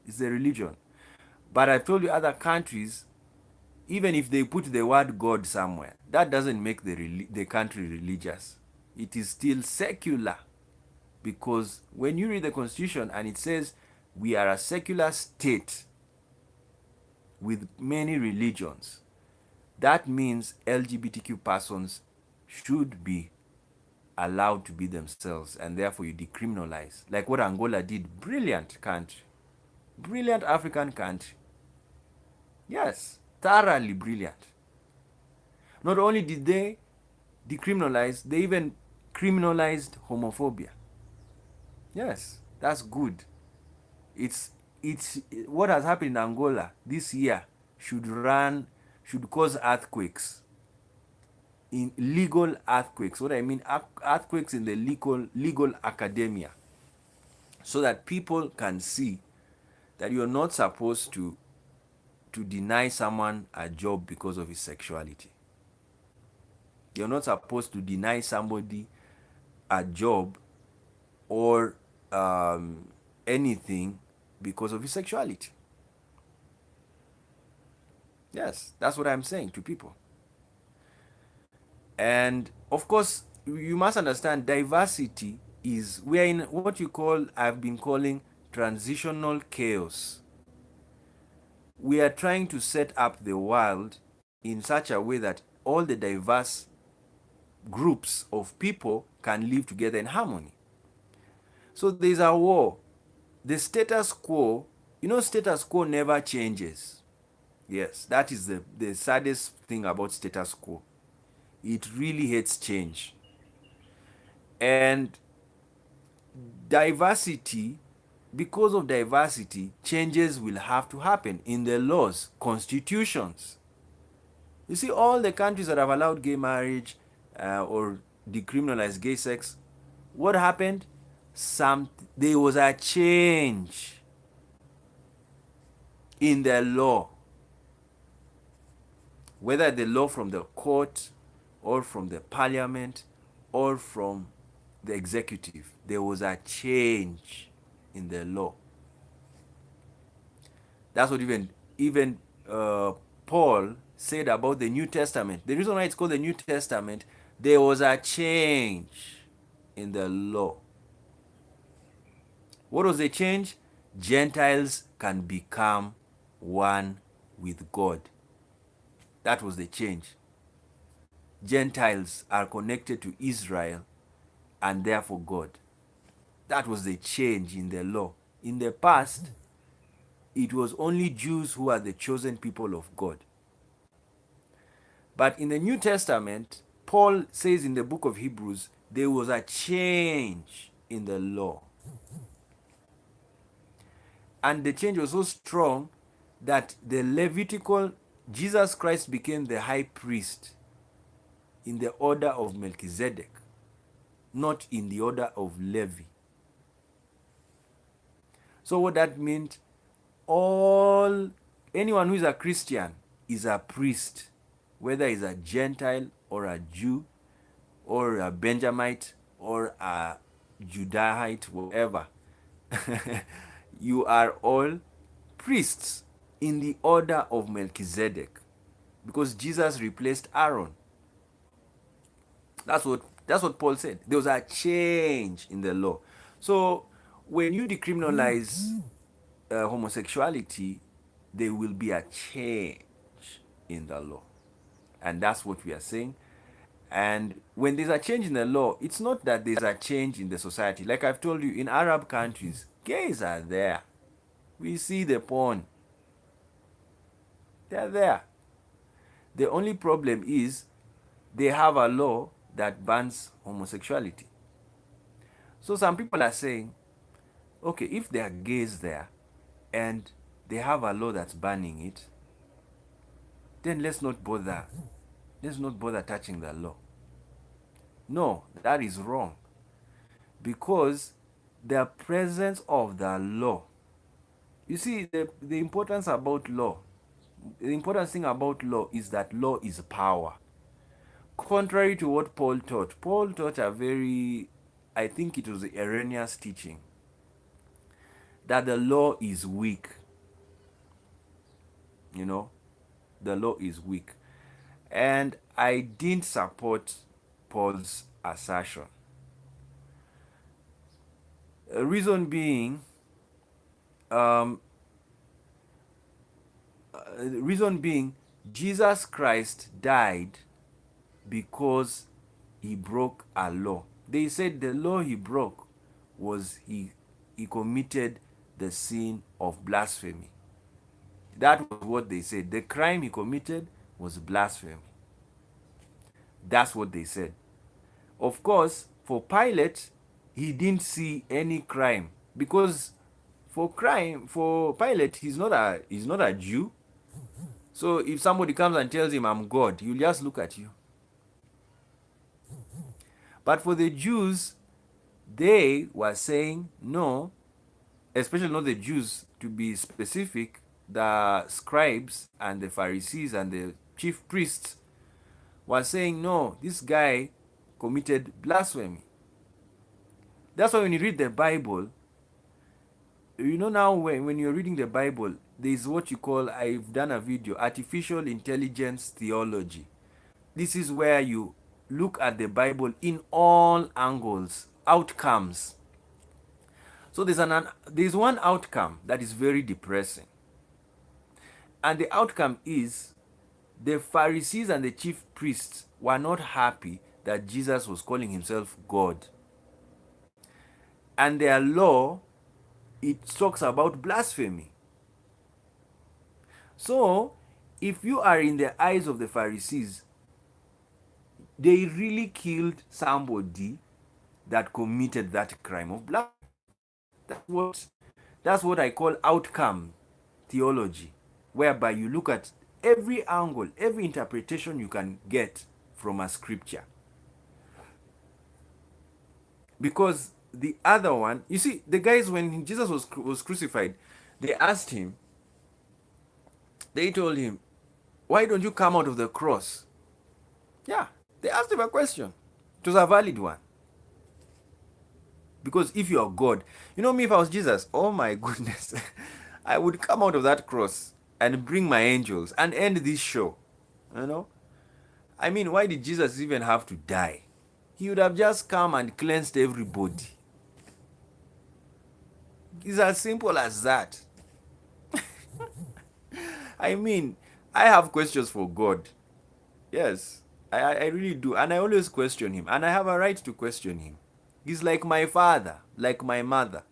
It's the religion. But I've told you other countries, even if they put the word God somewhere, that doesn't make the country religious. It is still secular. Because when you read the constitution and it says we are a secular state with many religions, that means LGBTQ persons should be allowed to be themselves, and therefore you decriminalize. Like what Angola did. Brilliant country. Brilliant African country. Yes, thoroughly brilliant. Not only did they decriminalize, they even criminalized homophobia. Yes, that's good. It's what has happened in Angola this year should cause earthquakes. In legal earthquakes. What I mean, earthquakes in the legal academia. So that people can see that you're not supposed to deny someone a job because of his sexuality. You're not supposed to deny somebody a job or anything because of his sexuality. Yes, that's what I'm saying to people. And of course, you must understand diversity is, we're in what I've been calling transitional chaos. We are trying to set up the world in such a way that all the diverse groups of people can live together in harmony. So there's a war. The status quo, status quo never changes. Yes, that is the saddest thing about status quo. It really hates change. And diversity, because of diversity, changes will have to happen in the laws, constitutions. You see, all the countries that have allowed gay marriage or decriminalized gay sex, what happened? There was a change in the law. Whether the law from the court or from the parliament or from the executive, there was a change in the law. That's what even Paul said about the New Testament. The reason why it's called the New Testament, there was a change in the law. What was the change? Gentiles can become one with God. That was the change. Gentiles are connected to Israel and therefore God. That was the change in the law. In the past, it was only Jews who are the chosen people of God. But in the New Testament, Paul says in the book of Hebrews, there was a change in the law. And the change was so strong that the Levitical, Jesus Christ became the high priest in the order of Melchizedek, not in the order of Levi. So what that meant, anyone who is a Christian is a priest, whether he's a Gentile or a Jew or a Benjamite or a Judahite, whatever. You are all priests in the order of Melchizedek, because Jesus replaced Aaron. That's what Paul said. There was a change in the law. So when you decriminalize homosexuality, there will be a change in the law. And that's what we are saying. And when there's a change in the law, it's not that there's a change in the society. Like I've told you, in Arab countries, Gays are there. We see the porn. They're there. The only problem is they have a law that bans homosexuality. So some people are saying, okay, if there are gays there and they have a law that's banning it, then let's not bother. Let's not bother touching the law. No, that is wrong. Because the presence of the law, you see, the importance about law, the important thing about law is that law is power. Contrary to what Paul taught a very, I think it was the erroneous teaching, that the law is weak. You know, the law is weak. And I didn't support Paul's assertion. Reason being, um, reason being, Jesus Christ died because he broke a law. They said the law he broke was he committed the sin of blasphemy. That was what they said. The crime he committed was blasphemy. That's what they said. Of course, for Pilate, he didn't see any crime because for Pilate, he's not a Jew. So if somebody comes and tells him I'm God, he'll just look at you. But for the Jews, they were saying no, especially not the Jews, to be specific, the scribes and the Pharisees and the chief priests were saying no, this guy committed blasphemy. That's why when you read the Bible, you know now when you're reading the Bible, there's what you call, I've done a video, artificial intelligence theology. This is where you look at the Bible in all angles, outcomes. So there's one outcome that is very depressing. And the outcome is the Pharisees and the chief priests were not happy that Jesus was calling himself God. And their law, it talks about blasphemy. So, if you are in the eyes of the Pharisees, they really killed somebody that committed that crime of blasphemy. That's what I call outcome theology, whereby you look at every angle, every interpretation you can get from a scripture. Because the other one, you see, the guys, when Jesus was crucified, they asked him, they told him, why don't you come out of the cross? Yeah, they asked him a question. It was a valid one. Because if you are God, you know me, if I was Jesus, oh my goodness, I would come out of that cross and bring my angels and end this show. You know? I mean, why did Jesus even have to die? He would have just come and cleansed everybody. It's as simple as that. I mean, I have questions for God. Yes, I really do. And I always question him. And I have a right to question him. He's like my father, like my mother.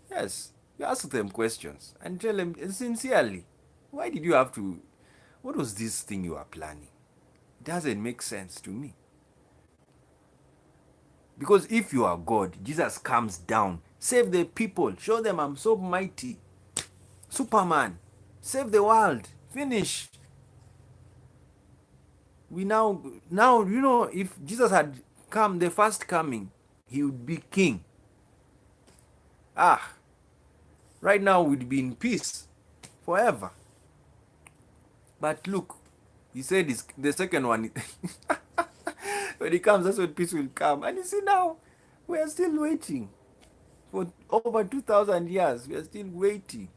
Yes, you ask them questions and tell them sincerely, why did you have to, what was this thing you are planning? It doesn't make sense to me. Because if you are God, Jesus comes down, save the people, show them I'm so mighty. Superman, save the world, finish. We now, you know, if Jesus had come, the first coming, he would be king. Right now we'd be in peace forever. But look, he said the second one, when he comes, that's when peace will come. And you see now, we are still waiting. For over 2,000 years, we are still waiting.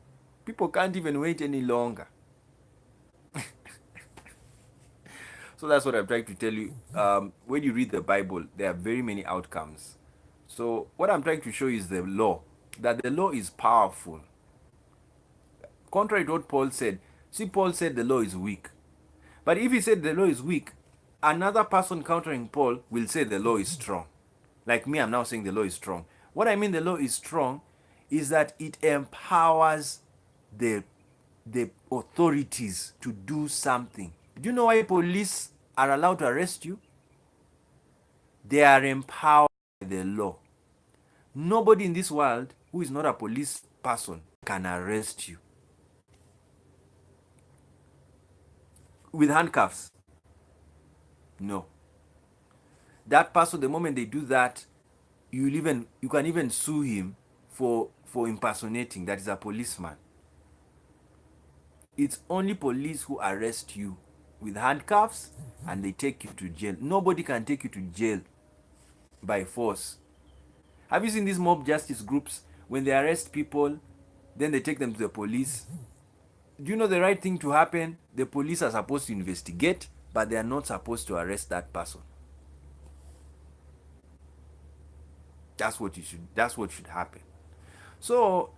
People can't even wait any longer. So that's what I'm trying to tell you. When you read the Bible, there are very many outcomes. So what I'm trying to show you is the law, that the law is powerful. Contrary to what Paul said, see, Paul said the law is weak. But if he said the law is weak, another person countering Paul will say the law is strong. Like me, I'm now saying the law is strong. What I mean the law is strong is that it empowers the the authorities to do something. Do you know why police are allowed to arrest you? They are empowered by the law. Nobody in this world who is not a police person can arrest you with handcuffs. No. That person, the moment they do that, you can even sue him for impersonating that is a policeman. It's only police who arrest you with handcuffs and they take you to jail. Nobody can take you to jail by force. Have you seen these mob justice groups? When they arrest people, then they take them to the police. Do you know the right thing to happen? The police are supposed to investigate, but they are not supposed to arrest that person. That's what should happen. So,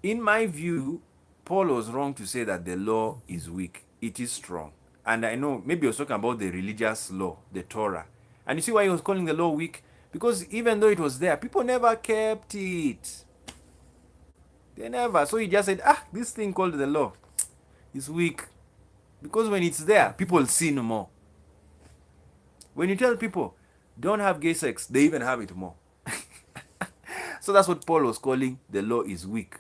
in my view, Paul was wrong to say that the law is weak. It is strong. And I know maybe he was talking about the religious law, the Torah. And you see why he was calling the law weak? Because even though it was there, people never kept it. They never. So he just said, this thing called the law is weak. Because when it's there, people sin more. When you tell people, don't have gay sex, they even have it more. So that's what Paul was calling the law is weak.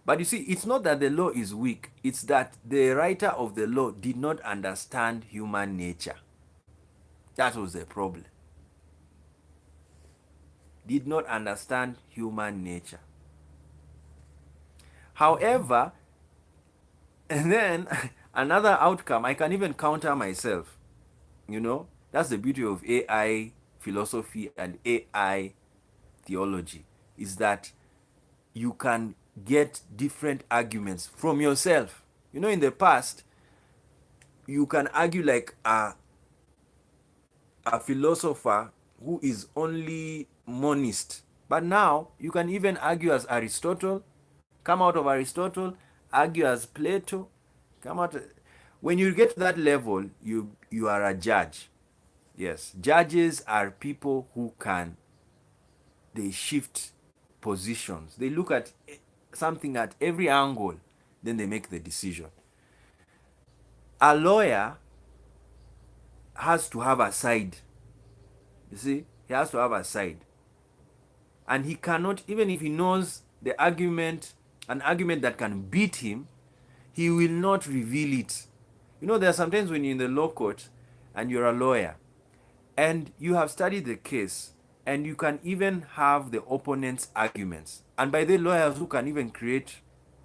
But you see, it's not that the law is weak. It's that the writer of the law did not understand human nature. That was the problem. Did not understand human nature. However, and then another outcome, I can even counter myself. You know, that's the beauty of AI philosophy and AI theology, is that you can get different arguments from yourself. You know, in the past, you can argue like a philosopher who is only monist. But now, you can even argue as Aristotle, come out of Aristotle, argue as Plato, come out. When you get to that level, you are a judge. Yes, judges are people who they shift positions. They look at something at every angle, then they make the decision. A lawyer has to have a side. You see, he has to have a side. And he cannot, even if he knows the argument, an argument that can beat him, he will not reveal it. You know, there are sometimes when you're in the law court and you're a lawyer and you have studied the case and you can even have the opponent's arguments. And by the lawyers who can even create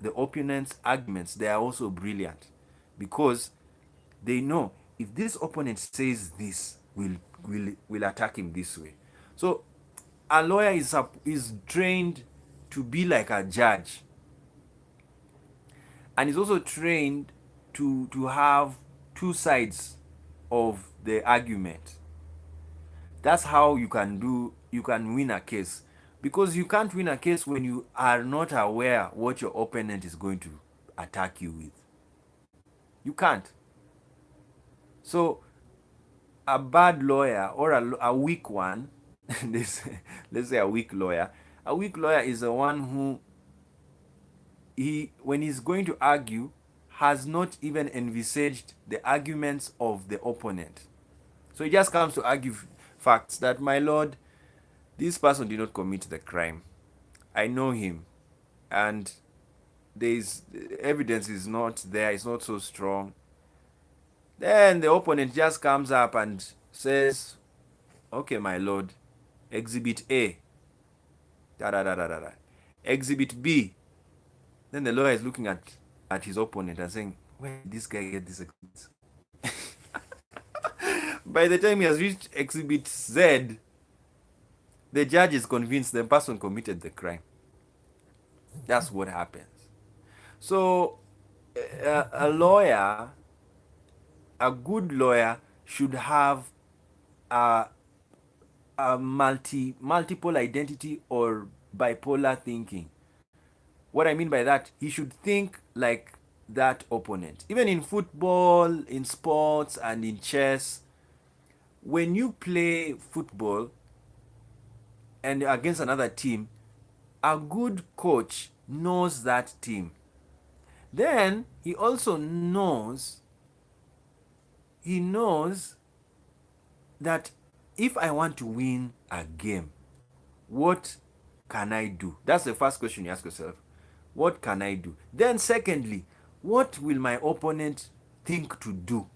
the opponent's arguments, they are also brilliant because they know if this opponent says this, we'll attack him this way. So a lawyer is trained to be like a judge, and is also trained to have two sides of the argument. That's how you can win a case, because you can't win a case when you are not aware what your opponent is going to attack you with. You can't. So a bad lawyer or a weak one, let's say a weak lawyer is the one who when he's going to argue, has not even envisaged the arguments of the opponent. So he just comes to argue facts that, my lord, this person did not commit the crime. I know him, and there's evidence is not there, it's not so strong. Then the opponent just comes up and says, okay, my lord, exhibit A, da da da da da da, exhibit B. Then the lawyer is looking at his opponent and saying, where did this guy get this exhibit? By the time he has reached exhibit Z, the judge is convinced the person committed the crime. That's what happens. So a lawyer, a good lawyer, should have a multiple identity or bipolar thinking. What I mean by that, he should think like that opponent. Even in football, in sports, and in chess, when you play football, and against another team, a good coach knows that team. Then he knows that if I want to win a game, what can I do? That's the first question you ask yourself. What can I do? Then, secondly, what will my opponent think to do?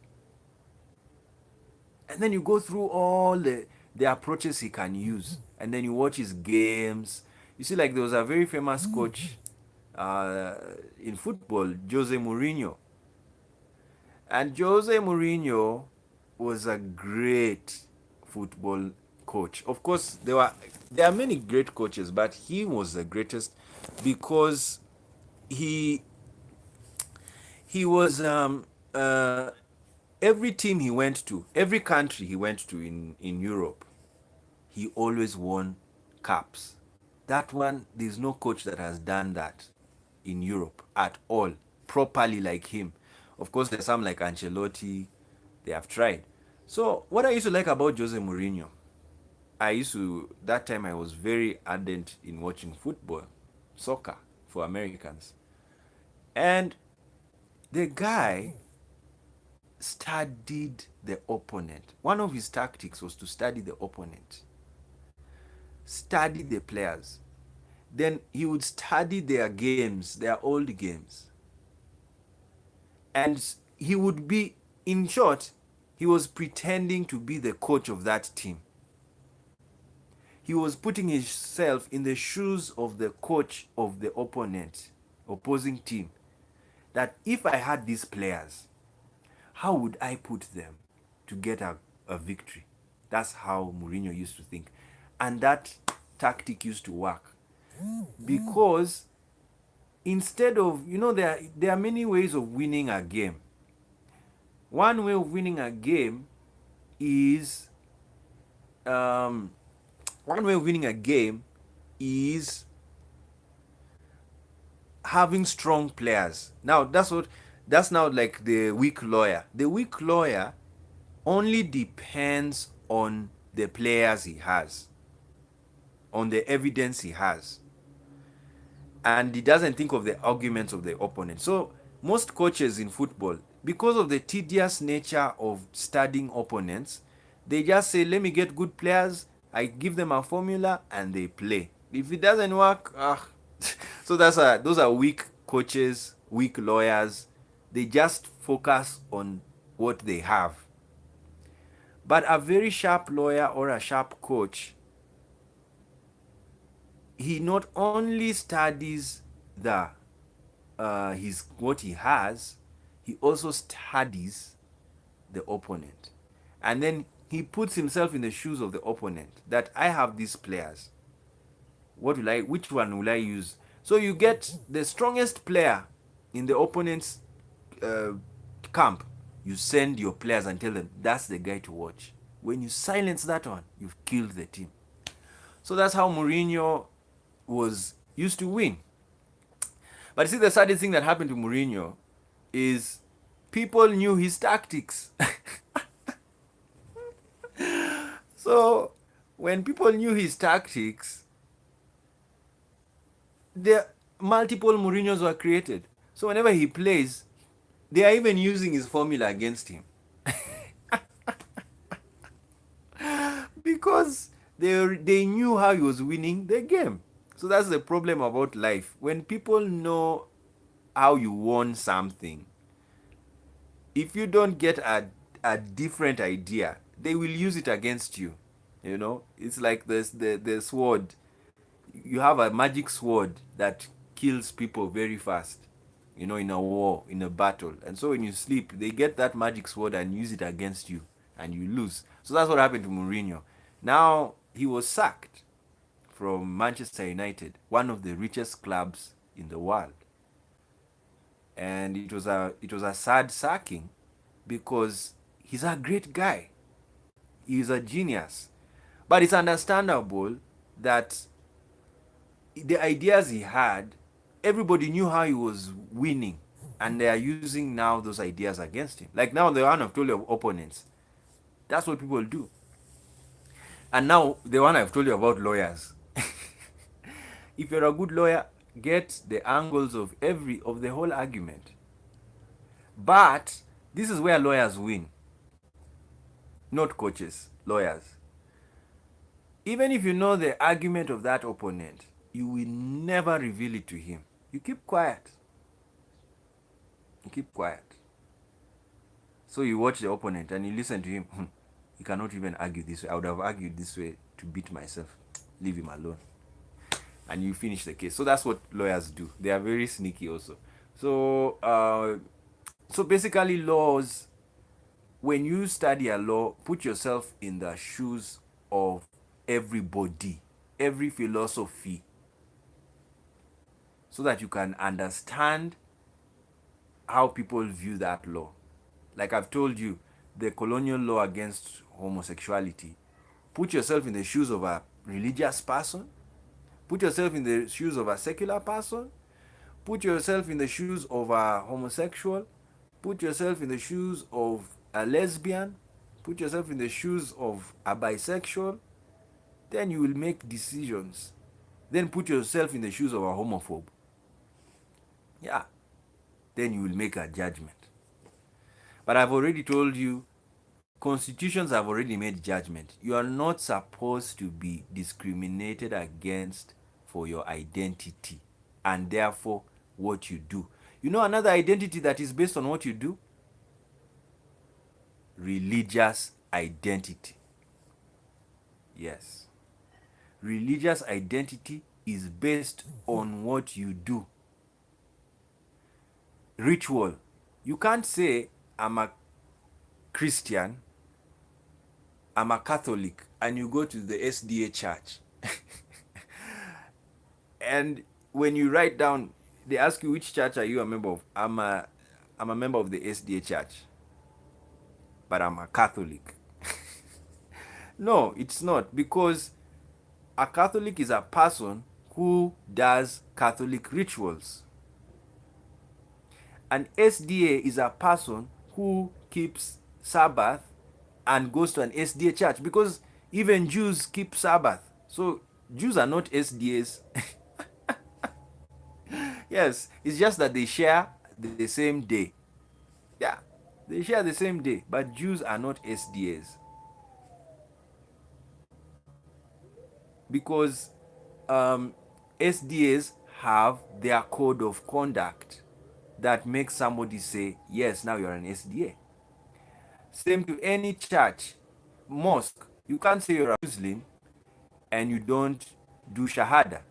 And then you go through all the approaches he can use. And then you watch his games. You see, like there was a very famous coach in football, Jose Mourinho. And Jose Mourinho was a great football coach. Of course, there are many great coaches, but he was the greatest because he he was every team he went to, every country he went to in Europe, he always won cups. That one, there's no coach that has done that in Europe at all, properly like him. Of course, there's some like Ancelotti, they have tried. So, what I used to like about Jose Mourinho, that time I was very ardent in watching football, soccer for Americans. And the guy studied the opponent. One of his tactics was to study the opponent, study the players. Then he would study their games, their old games. And he would be, in short, he was pretending to be the coach of that team. He was putting himself in the shoes of the coach of the opposing team. That if I had these players, how would I put them to get a victory? That's how Mourinho used to think. And that tactic used to work. Because instead of, there are many ways of winning a game. One way of winning a game is having strong players. Now that's now like the weak lawyer. The weak lawyer only depends on the players he has, on the evidence he has, and he doesn't think of the arguments of the opponent. So most coaches in football, because of the tedious nature of studying opponents, they just say, let me get good players, I give them a formula, and they play. If it doesn't work, so those are weak coaches, weak lawyers. They just focus on what they have. But a very sharp lawyer or a sharp coach, he not only studies what he has, he also studies the opponent. And then he puts himself in the shoes of the opponent, that I have these players. Which one will I use? So you get the strongest player in the opponent's camp. You send your players and tell them that's the guy to watch. When you silence that one, you've killed the team. So that's how Mourinho used to win. But you see, the saddest thing that happened to Mourinho is people knew his tactics. So when people knew his tactics, multiple Mourinhos were created. So whenever he plays, they are even using his formula against him. Because they knew how he was winning the game. So that's the problem about life. When people know how you won something, if you don't get a different idea, they will use it against you. It's like the sword. You have a magic sword that kills people very fast, in a war, in a battle. And so when you sleep, they get that magic sword and use it against you, and you lose. So that's what happened to Mourinho. Now, he was sacked from Manchester United, one of the richest clubs in the world. And it was a sad sacking, because he's a great guy. He's a genius. But it's understandable that the ideas he had, everybody knew how he was winning, and they are using now those ideas against him. Like now, the one I've told you, opponents. That's what people do. And now, the one I've told you about, lawyers. If you're a good lawyer, get the angles of the whole argument. But this is where lawyers win, not coaches, lawyers. Even if you know the argument of that opponent, you will never reveal it to him. You keep quiet. You keep quiet. So you watch the opponent and you listen to him. He cannot even argue this way. I would have argued this way to beat myself. Leave him alone. And you finish the case. So that's what lawyers do. They are very sneaky also. So basically laws, when you study a law, put yourself in the shoes of everybody, every philosophy, so that you can understand how people view that law. Like I've told you, the colonial law against homosexuality, put yourself in the shoes of a religious person, put yourself in the shoes of a secular person, put yourself in the shoes of a homosexual, put yourself in the shoes of a lesbian, put yourself in the shoes of a bisexual, then you will make decisions. Then put yourself in the shoes of a homophobe. Yeah. Then you will make a judgment. But I've already told you, constitutions have already made judgment. You are not supposed to be discriminated against for your identity and therefore what you do. You know another identity that is based on what you do? Religious identity. Yes. Religious identity is based on what you do. Ritual. You can't say, I'm a Christian, I'm a Catholic, and you go to the SDA church. And when you write down, they ask you, which church are you a member of? I'm a member of the SDA church, but I'm a Catholic. No, it's not, because a Catholic is a person who does Catholic rituals. An SDA is a person who keeps Sabbath and goes to an SDA church, because even Jews keep Sabbath. So Jews are not SDAs. Yes, it's just that they share the same day. Yeah, they share the same day, but Jews are not SDAs. Because SDAs have their code of conduct that makes somebody say, yes, now you're an SDA. Same to any church, mosque. You can't say you're a Muslim and you don't do Shahada.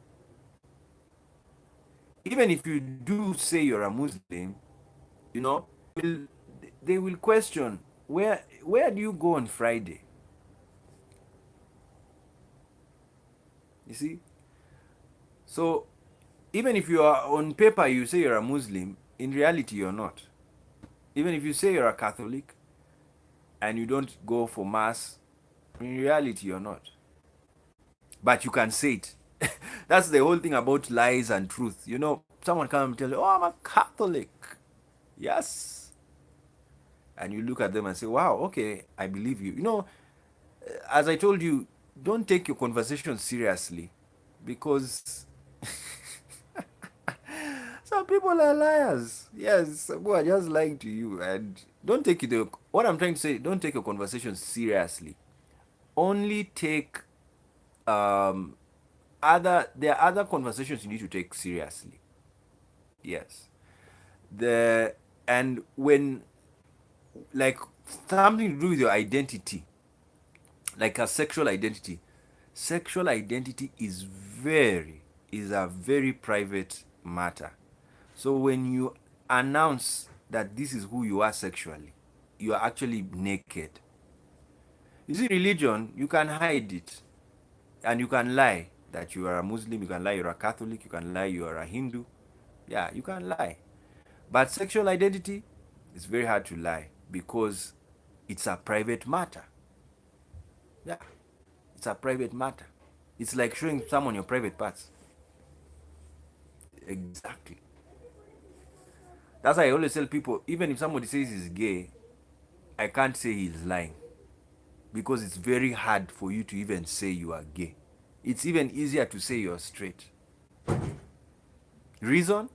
Even if you do say you're a Muslim, you know, they will question, where do you go on Friday? You see? So even if you are on paper, you say you're a Muslim, in reality you're not. Even if you say you're a Catholic and you don't go for mass, in reality you're not. But you can say it. That's the whole thing about lies and truth. You know, someone come and tell you, oh, I'm a Catholic. Yes. And you look at them and say, wow, okay, I believe you. You know, as I told you, don't take your conversation seriously, because some people are liars. Yes, who are just lying to you. And don't take it, what I'm trying to say, don't take your conversation seriously. Only take there are other conversations you need to take seriously. Yes. And when, like, something to do with your identity, like a sexual identity. Sexual identity is a very private matter. So when you announce that this is who you are sexually, you are actually naked. You see, religion, you can hide it. And you can lie that you are a Muslim, you can lie you're a Catholic, you can lie you are a Hindu. Yeah, you can lie. But sexual identity is very hard to lie, because it's a private matter. Yeah, it's a private matter. It's like showing someone your private parts. Exactly. That's why I always tell people, even if somebody says he's gay, I can't say he's lying, because it's very hard for you to even say you are gay. It's even easier to say you're straight. Reason?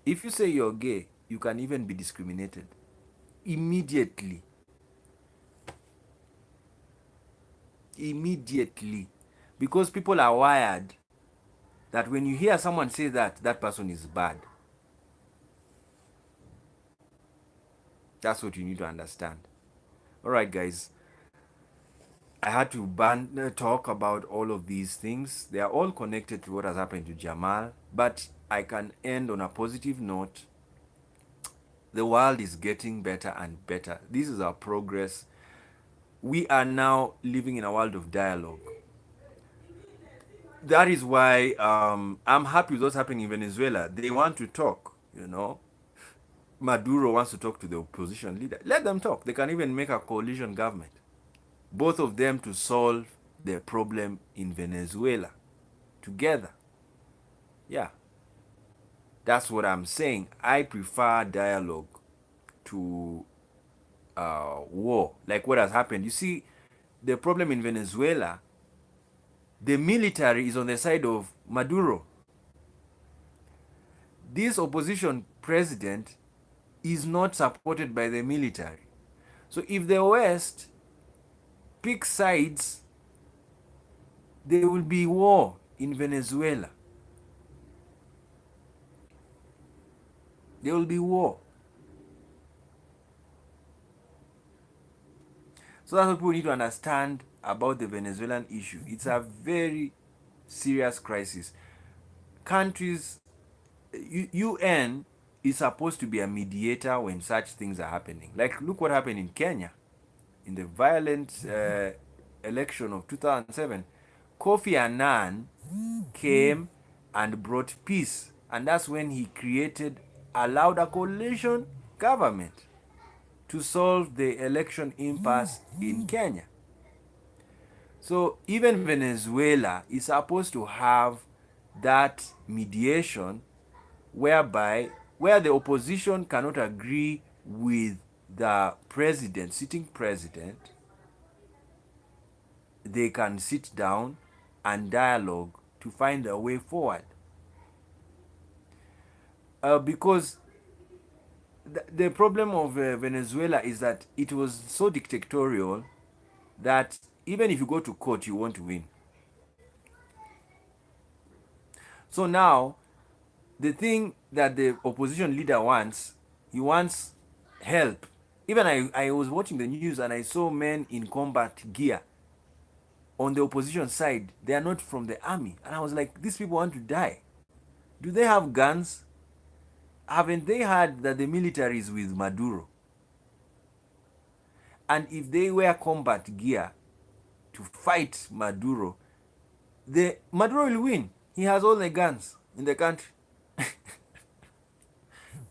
If you say you're gay, you can even be discriminated immediately. Immediately. Because people are wired that when you hear someone say that, that person is bad. That's what you need to understand. All right, guys. I had to talk about all of these things. They are all connected to what has happened to Jamal. But I can end on a positive note. The world is getting better and better. This is our progress. We are now living in a world of dialogue. That is why I'm happy with what's happening in Venezuela. They want to talk, you know. Maduro wants to talk to the opposition leader. Let them talk. They can even make a coalition government. Both of them to solve the problem in Venezuela together. Yeah. That's what I'm saying. I prefer dialogue to war, like what has happened. You see, the problem in Venezuela, the military is on the side of Maduro. This opposition president is not supported by the military. So if the West picks sides, there will be war in Venezuela. There will be war. So that's what people need to understand about the Venezuelan issue. It's a very serious crisis. Countries, UN is supposed to be a mediator when such things are happening. Like, look what happened in Kenya in the violent election of 2007. Kofi Annan came and brought peace, and that's when he allowed a coalition government to solve the election impasse in Kenya. So even Venezuela is supposed to have that mediation where the opposition cannot agree with the sitting president, they can sit down and dialogue to find a way forward. Because the problem of Venezuela is that it was so dictatorial that even if you go to court, you won't win. So now, the thing that the opposition leader wants, he wants help. Even I was watching the news and I saw men in combat gear on the opposition side. They are not from the army. And I was like, these people want to die. Do they have guns? Haven't they heard that the military is with Maduro? And if they wear combat gear to fight Maduro, Maduro will win. He has all the guns in the country.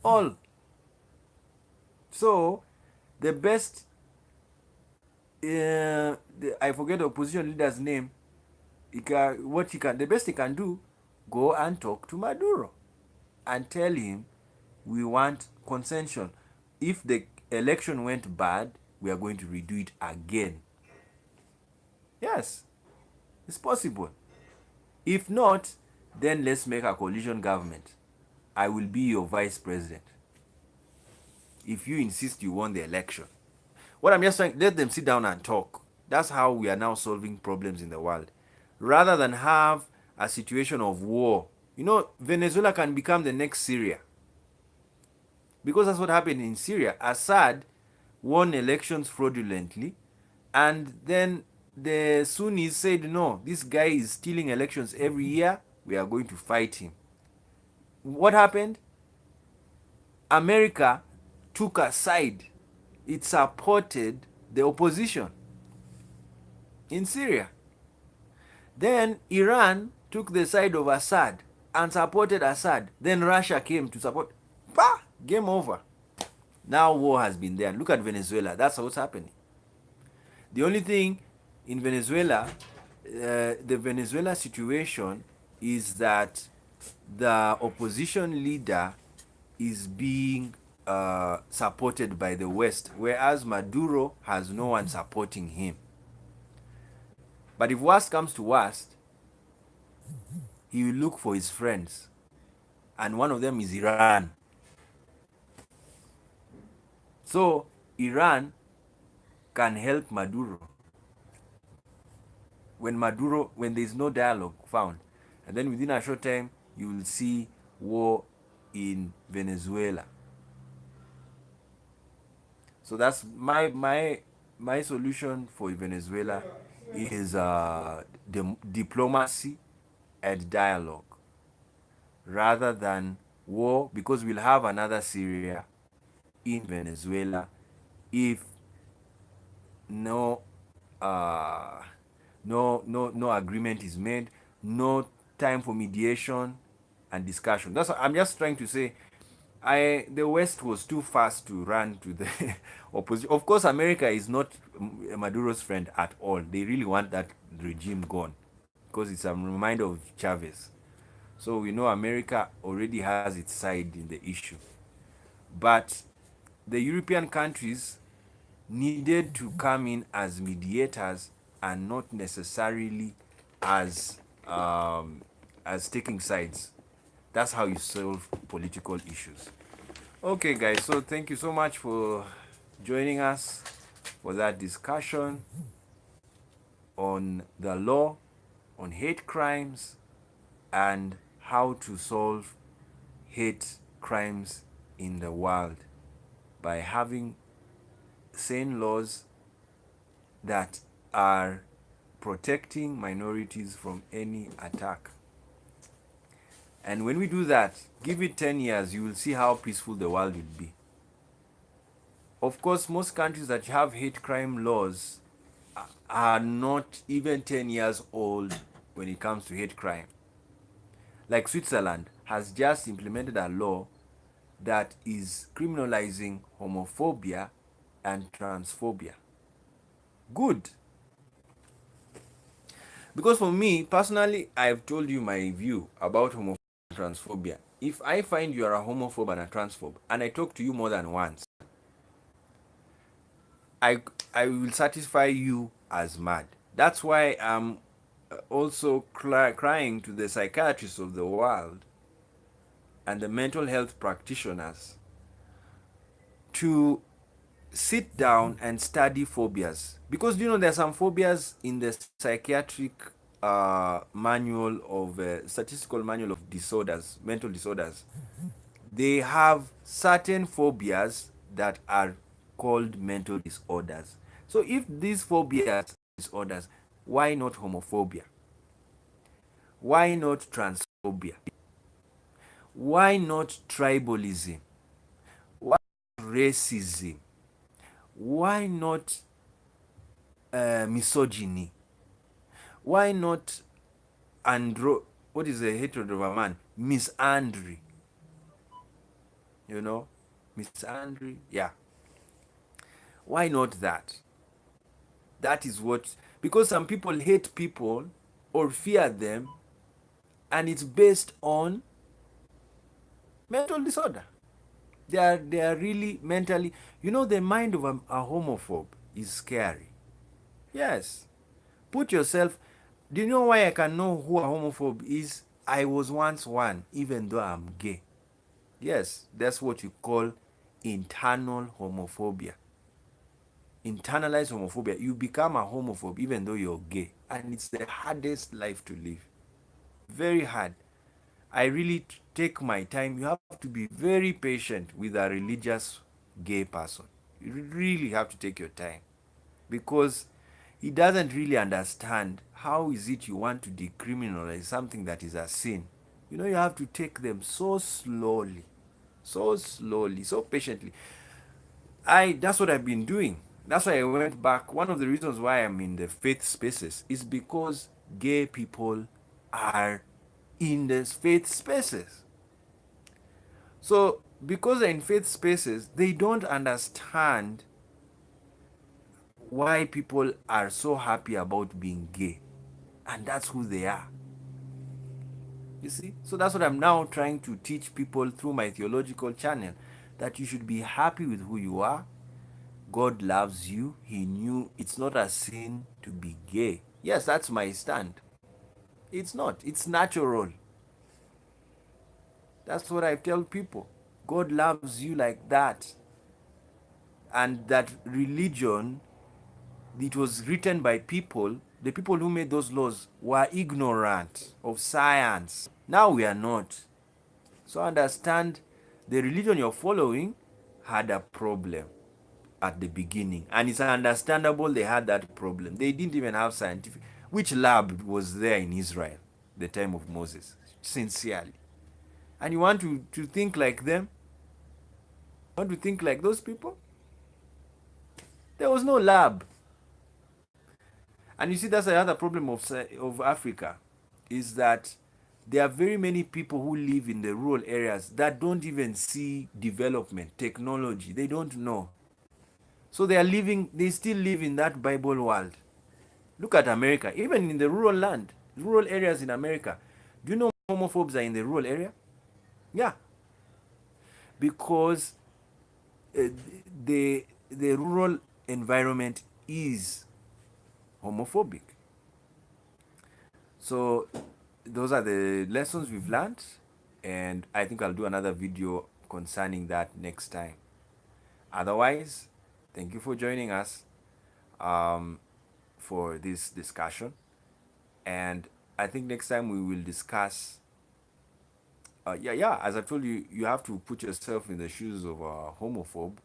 All. So, the best, I forget the opposition leader's name, the best he can do, go and talk to Maduro and tell him we want concession. If the election went bad, we are going to redo it again. Yes, it's possible. If not, then let's make a coalition government. I will be your vice president if you insist you won the election. What I'm just saying, let them sit down and talk. That's how we are now solving problems in the world. Rather than have a situation of war. You know, Venezuela can become the next Syria. Because that's what happened in Syria. Assad won elections fraudulently, and then the Sunnis said, no, this guy is stealing elections every year. We are going to fight him. What happened? America took a side. It supported the opposition in Syria. Then Iran took the side of Assad and supported Assad. Then Russia came to support. Bah! Game over. Now war has been there. Look at Venezuela. That's what's happening. The only thing in Venezuela, the Venezuela situation is that the opposition leader is being supported by the West, whereas Maduro has no one supporting him. But if worst comes to worst, he will look for his friends, and one of them is Iran. So Iran can help Maduro when there is no dialogue found, and then within a short time you will see war in Venezuela. So that's my solution for Venezuela is diplomacy and dialogue rather than war, because we'll have another Syria in Venezuela if no uh, no agreement is made, no time for mediation and discussion. That's what I'm just trying to say. The West was too fast to run to the opposition. Of course, America is not Maduro's friend at all. They really want that regime gone because it's a reminder of Chavez. So we know America already has its side in the issue. But the European countries needed to come in as mediators and not necessarily as as taking sides. That's how you solve political issues. Okay, guys, so thank you so much for joining us for that discussion on the law, on hate crimes, and how to solve hate crimes in the world by having sane laws that are protecting minorities from any attack. And when we do that, give it 10 years, you will see how peaceful the world will be. Of course, most countries that have hate crime laws are not even 10 years old when it comes to hate crime. Like Switzerland has just implemented a law that is criminalizing homophobia and transphobia. Good. Because for me, personally, I've told you my view about homophobia and transphobia. If I find you are a homophobe and a transphobe, and I talk to you more than once, I, I will satisfy you as mad. That's why I'm also crying to the psychiatrists of the world and the mental health practitioners to sit down and study phobias, because you know there are some phobias in the psychiatric manual of statistical manual of disorders, mental disorders. They have certain phobias that are called mental disorders. So if these phobias disorders, why not homophobia? Why not transphobia? Why not tribalism? Why not racism? Why not misogyny? Why not what is the hatred of a man? Misandry. You know? Misandry. Yeah. Why not that? That is what, because some people hate people or fear them, and it's based on mental disorder. They are really mentally, you know, the mind of a homophobe is scary. Yes. Put yourself, do you know why I can know who a homophobe is? I was once one, even though I'm gay. Yes, that's what you call internal homophobia. Internalized homophobia. You become a homophobe even though you're gay. And it's the hardest life to live. Very hard. I really take my time. You have to be very patient with a religious gay person. You really have to take your time, because he doesn't really understand how is it you want to decriminalize something that is a sin. You know, you have to take them so slowly, so patiently. That's what I've been doing. That's why I went back. One of the reasons why I'm in the faith spaces is because gay people are in the faith spaces. So because they're in faith spaces, they don't understand why people are so happy about being gay. And that's who they are. You see? So that's what I'm now trying to teach people through my theological channel, that you should be happy with who you are. God loves you. He knew it's not a sin to be gay. Yes, that's my stand. It's not. It's natural. That's what I tell people. God loves you like that. And that religion, it was written by people. The people who made those laws were ignorant of science. Now we are not. So understand, the religion you're following had a problem at the beginning. And it's understandable they had that problem. They didn't even have scientific. Which lab was there in Israel the time of Moses? Sincerely. And you want to think like them? Want to think like those people? There was no lab. And you see, that's another problem of Africa, is that there are very many people who live in the rural areas that don't even see development, technology. They don't know. So they still live in that Bible world. Look at America, even in the rural areas in America. Do you know homophobes are in the rural area? Yeah, because uh, the rural environment is homophobic. So those are the lessons we've learned, and I think I'll do another video concerning that next time. Otherwise, thank you for joining us um, for this discussion, and I think next time we will discuss. Yeah. As I told you, you have to put yourself in the shoes of a homophobe.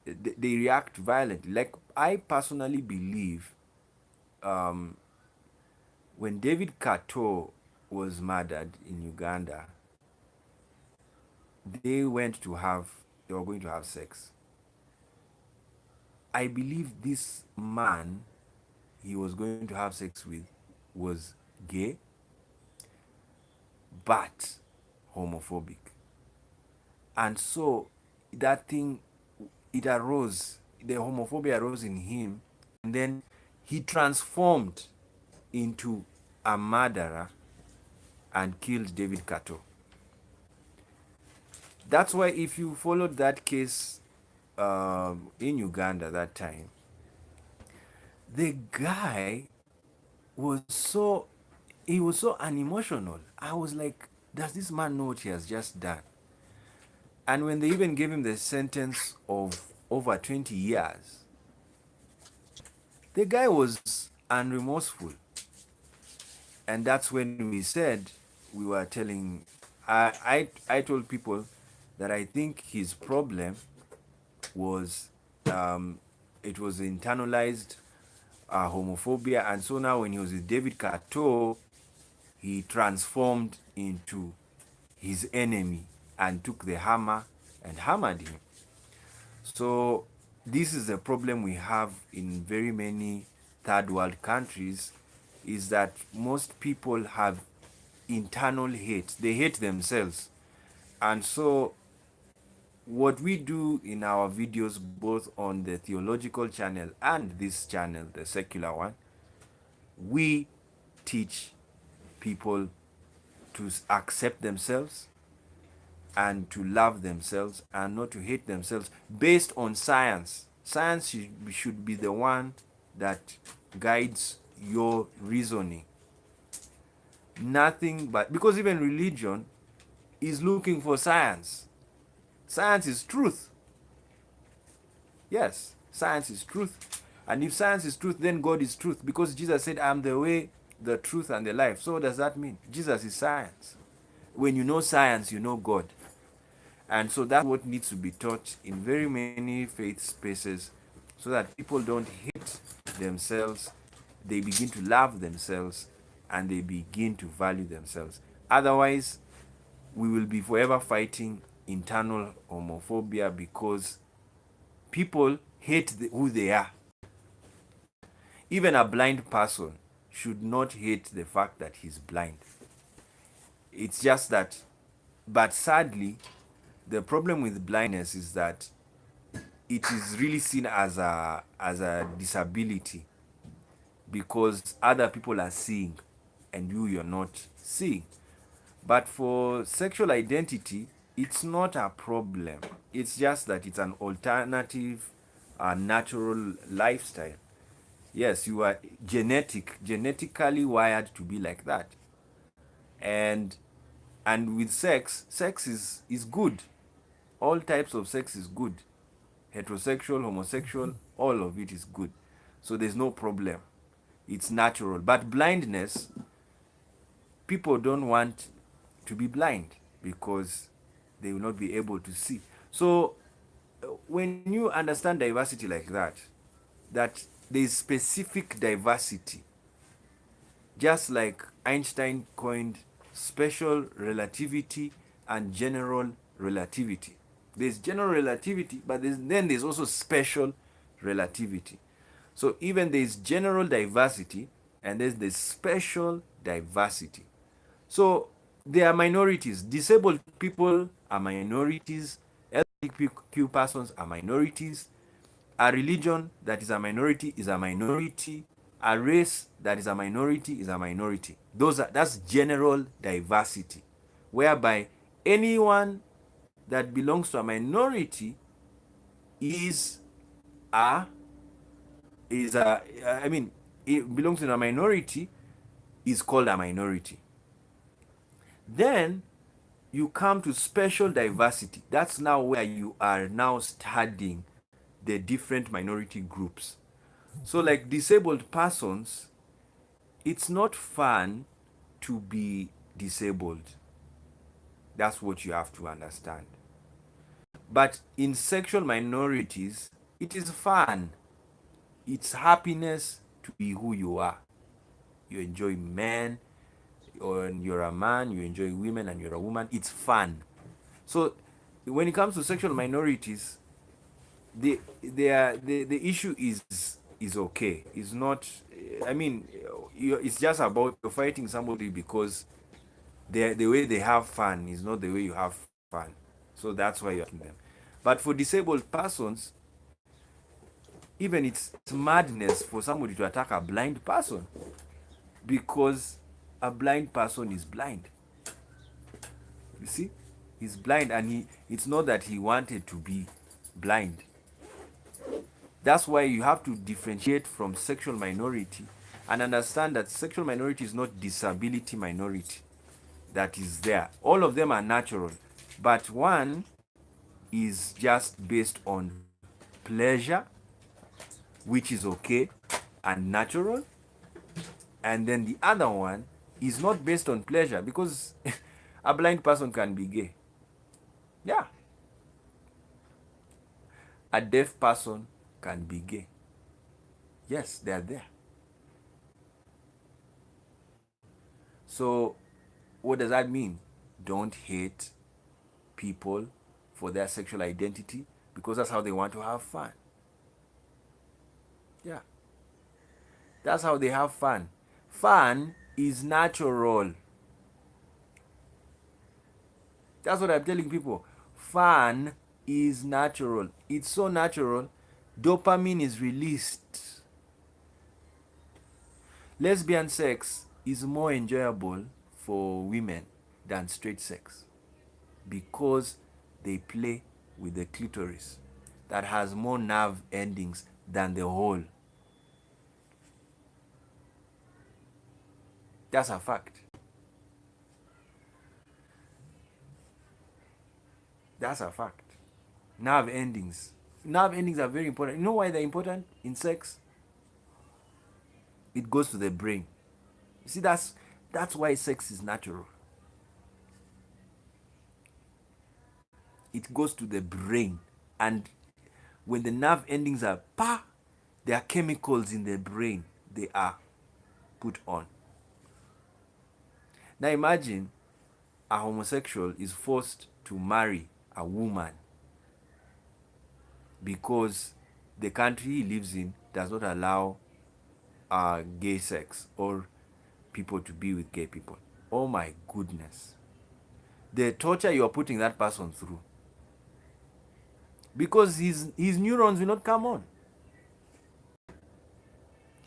They react violently. Like, I personally believe, um, when David Kato was murdered in Uganda, they were going to have sex. I believe this man he was going to have sex with was gay, but homophobic. And so that thing, it arose, the homophobia arose in him, and then he transformed into a murderer and killed David Kato. That's why if you followed that case in Uganda that time, the guy was so he was so unemotional. I was like, does this man know what he has just done? And when they even gave him the sentence of over 20 years, the guy was unremorseful. And that's when we said, we were telling, I told people that I think his problem was, it was internalized homophobia. And so now when he was with David Kato, he transformed into his enemy and took the hammer and hammered him. So this is a problem we have in very many third world countries, is that most people have internal hate. They hate themselves. And so what we do in our videos, both on the theological channel and this channel, the secular one, we teach people to accept themselves and to love themselves and not to hate themselves based on science. Science should be the one that guides your reasoning. Nothing but, because even religion is looking for science. Science is truth. Yes, science is truth. And if science is truth, then God is truth, because Jesus said, I'm the way, the truth, and the life. So what does that mean? Jesus is science. When you know science, you know God. And so that's what needs to be taught in very many faith spaces, so that people don't hate themselves, they begin to love themselves, and they begin to value themselves. Otherwise, we will be forever fighting internal homophobia, because people hate who they are. Even a blind person should not hate the fact that he's blind. It's just that, but sadly, the problem with blindness is that it is really seen as a disability, because other people are seeing and you're not seeing. But for sexual identity, it's not a problem. It's just that it's an alternative, natural lifestyle. Yes, you are genetically wired to be like that. And with sex is good. All types of sex is good. Heterosexual, homosexual, all of it is good. So there's no problem. It's natural. But blindness, people don't want to be blind because they will not be able to see. So when you understand diversity like that, that there is specific diversity, just like Einstein coined special relativity and general relativity. There's general relativity, but then there's also special relativity. So even there's general diversity and there's the special diversity. So there are minorities. Disabled people are minorities. LGBTQ persons are minorities. A religion that is a minority is a minority. A race that is a minority is a minority. That's general diversity, whereby anyone that belongs to a minority is a is a I mean it belongs to a minority is called a minority. Then you come to special diversity. That's now where you are now studying the different minority groups. So like disabled persons, it's not fun to be disabled. That's what you have to understand. But in sexual minorities, it is fun. It's happiness to be who you are. You enjoy men, or you're a man, you enjoy women and you're a woman. It's fun. So when it comes to sexual minorities, the issue is okay. It's not. I mean, it's just about you're fighting somebody because the way they have fun is not the way you have fun. So that's why you're attacking them. But for disabled persons, even it's madness for somebody to attack a blind person because a blind person is blind. You see, he's blind, and it's not that he wanted to be blind. That's why you have to differentiate from sexual minority and understand that sexual minority is not disability minority that is there. All of them are natural, but one is just based on pleasure, which is okay and natural, and then the other one is not based on pleasure because a blind person can be gay. Yeah, a deaf person can be gay. Yes, they are there. So what does that mean? Don't hate people for their sexual identity because that's how they want to have fun. Yeah, that's how they have fun. Fun is natural. That's what I'm telling people. Fun is natural. It's so natural. Dopamine is released. Lesbian sex is more enjoyable for women than straight sex because they play with the clitoris that has more nerve endings than the whole. That's a fact. That's a fact. Nerve endings. Nerve endings are very important. You know why they're important in sex? It goes to the brain. You see, that's why sex is natural. It goes to the brain, and when the nerve endings are pa, there are chemicals in the brain they are put on. Now imagine a homosexual is forced to marry a woman because the country he lives in does not allow gay sex or people to be with gay people. Oh my goodness. The torture you are putting that person through. Because his neurons will not come on.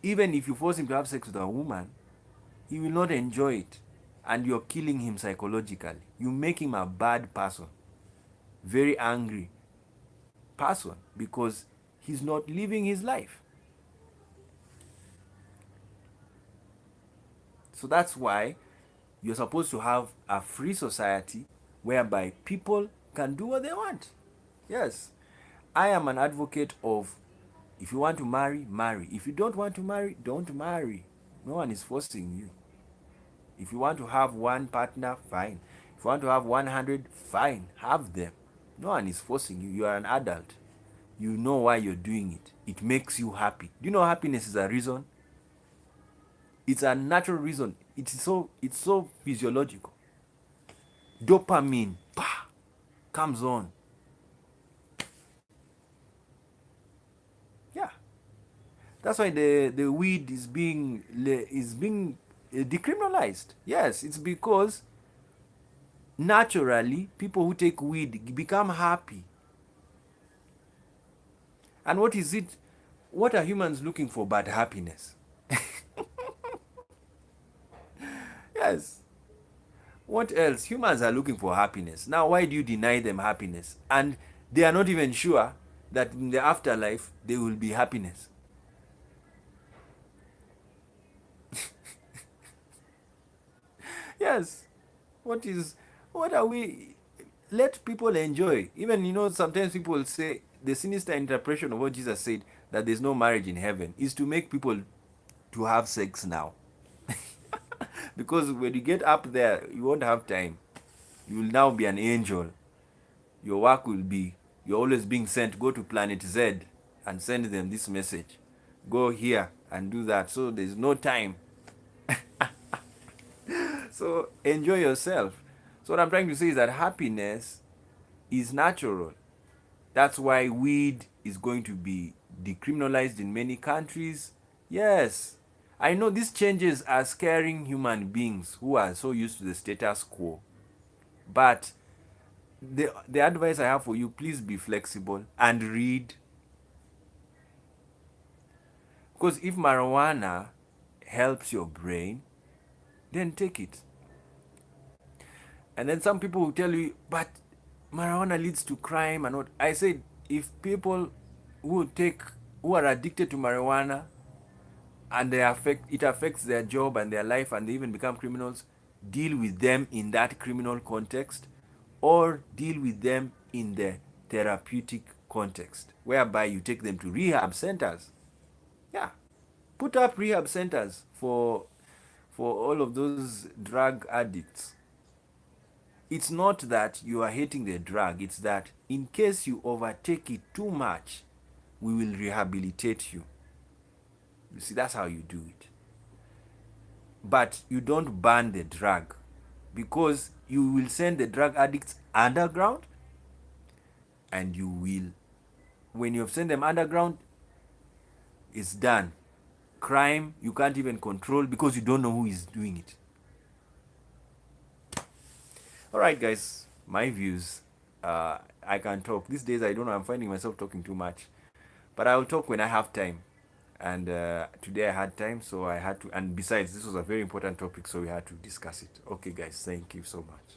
Even if you force him to have sex with a woman, he will not enjoy it. And you're killing him psychologically. You make him a bad person. Very angry person because he's not living his life. So that's why you're supposed to have a free society whereby people can do what they want. Yes. I am an advocate of, if you want to marry, marry. If you don't want to marry, don't marry. No one is forcing you. If you want to have one partner, fine. If you want to have 100, fine. Have them. No one is forcing you. You are an adult. You know why you're doing it. It makes you happy. Do you know happiness is a reason? It's a natural reason. It's so physiological. Dopamine, comes on. Yeah. That's why the weed is being decriminalized. Yes, it's because naturally people who take weed become happy. And what is it? What are humans looking for but happiness? Yes. What else? Humans are looking for happiness. Now, why do you deny them happiness? And they are not even sure that in the afterlife there will be happiness. Yes. What is, what are we, let people enjoy. Even, sometimes people say the sinister interpretation of what Jesus said, that there's no marriage in heaven, is to make people to have sex now. Because when you get up there, you won't have time. You will now be an angel. Your work will be, you're always being sent, go to planet Z and send them this message. Go here and do that. So there's no time. So enjoy yourself. So what I'm trying to say is that happiness is natural. That's why weed is going to be decriminalized in many countries. Yes. I know these changes are scaring human beings who are so used to the status quo. But the advice I have for you, please be flexible and read. Because if marijuana helps your brain, then take it. And then some people will tell you, but marijuana leads to crime and what. I said, if people who are addicted to marijuana and it affects their job and their life and they even become criminals, deal with them in that criminal context, or deal with them in the therapeutic context, whereby you take them to rehab centers. Yeah. Put up rehab centers for all of those drug addicts. It's not that you are hating the drug, it's that in case you overtake it too much, we will rehabilitate you. You see, that's how you do it. But you don't ban the drug, because you will send the drug addicts underground, and you will, when you have sent them underground, it's done. Crime you can't even control because you don't know who is doing it. All right, guys, my views. I can talk these days. I don't know, I'm finding myself talking too much, but I will talk when I have time. And today I had time, so I had to. And besides, this was a very important topic, so we had to discuss it. Okay, guys, thank you so much.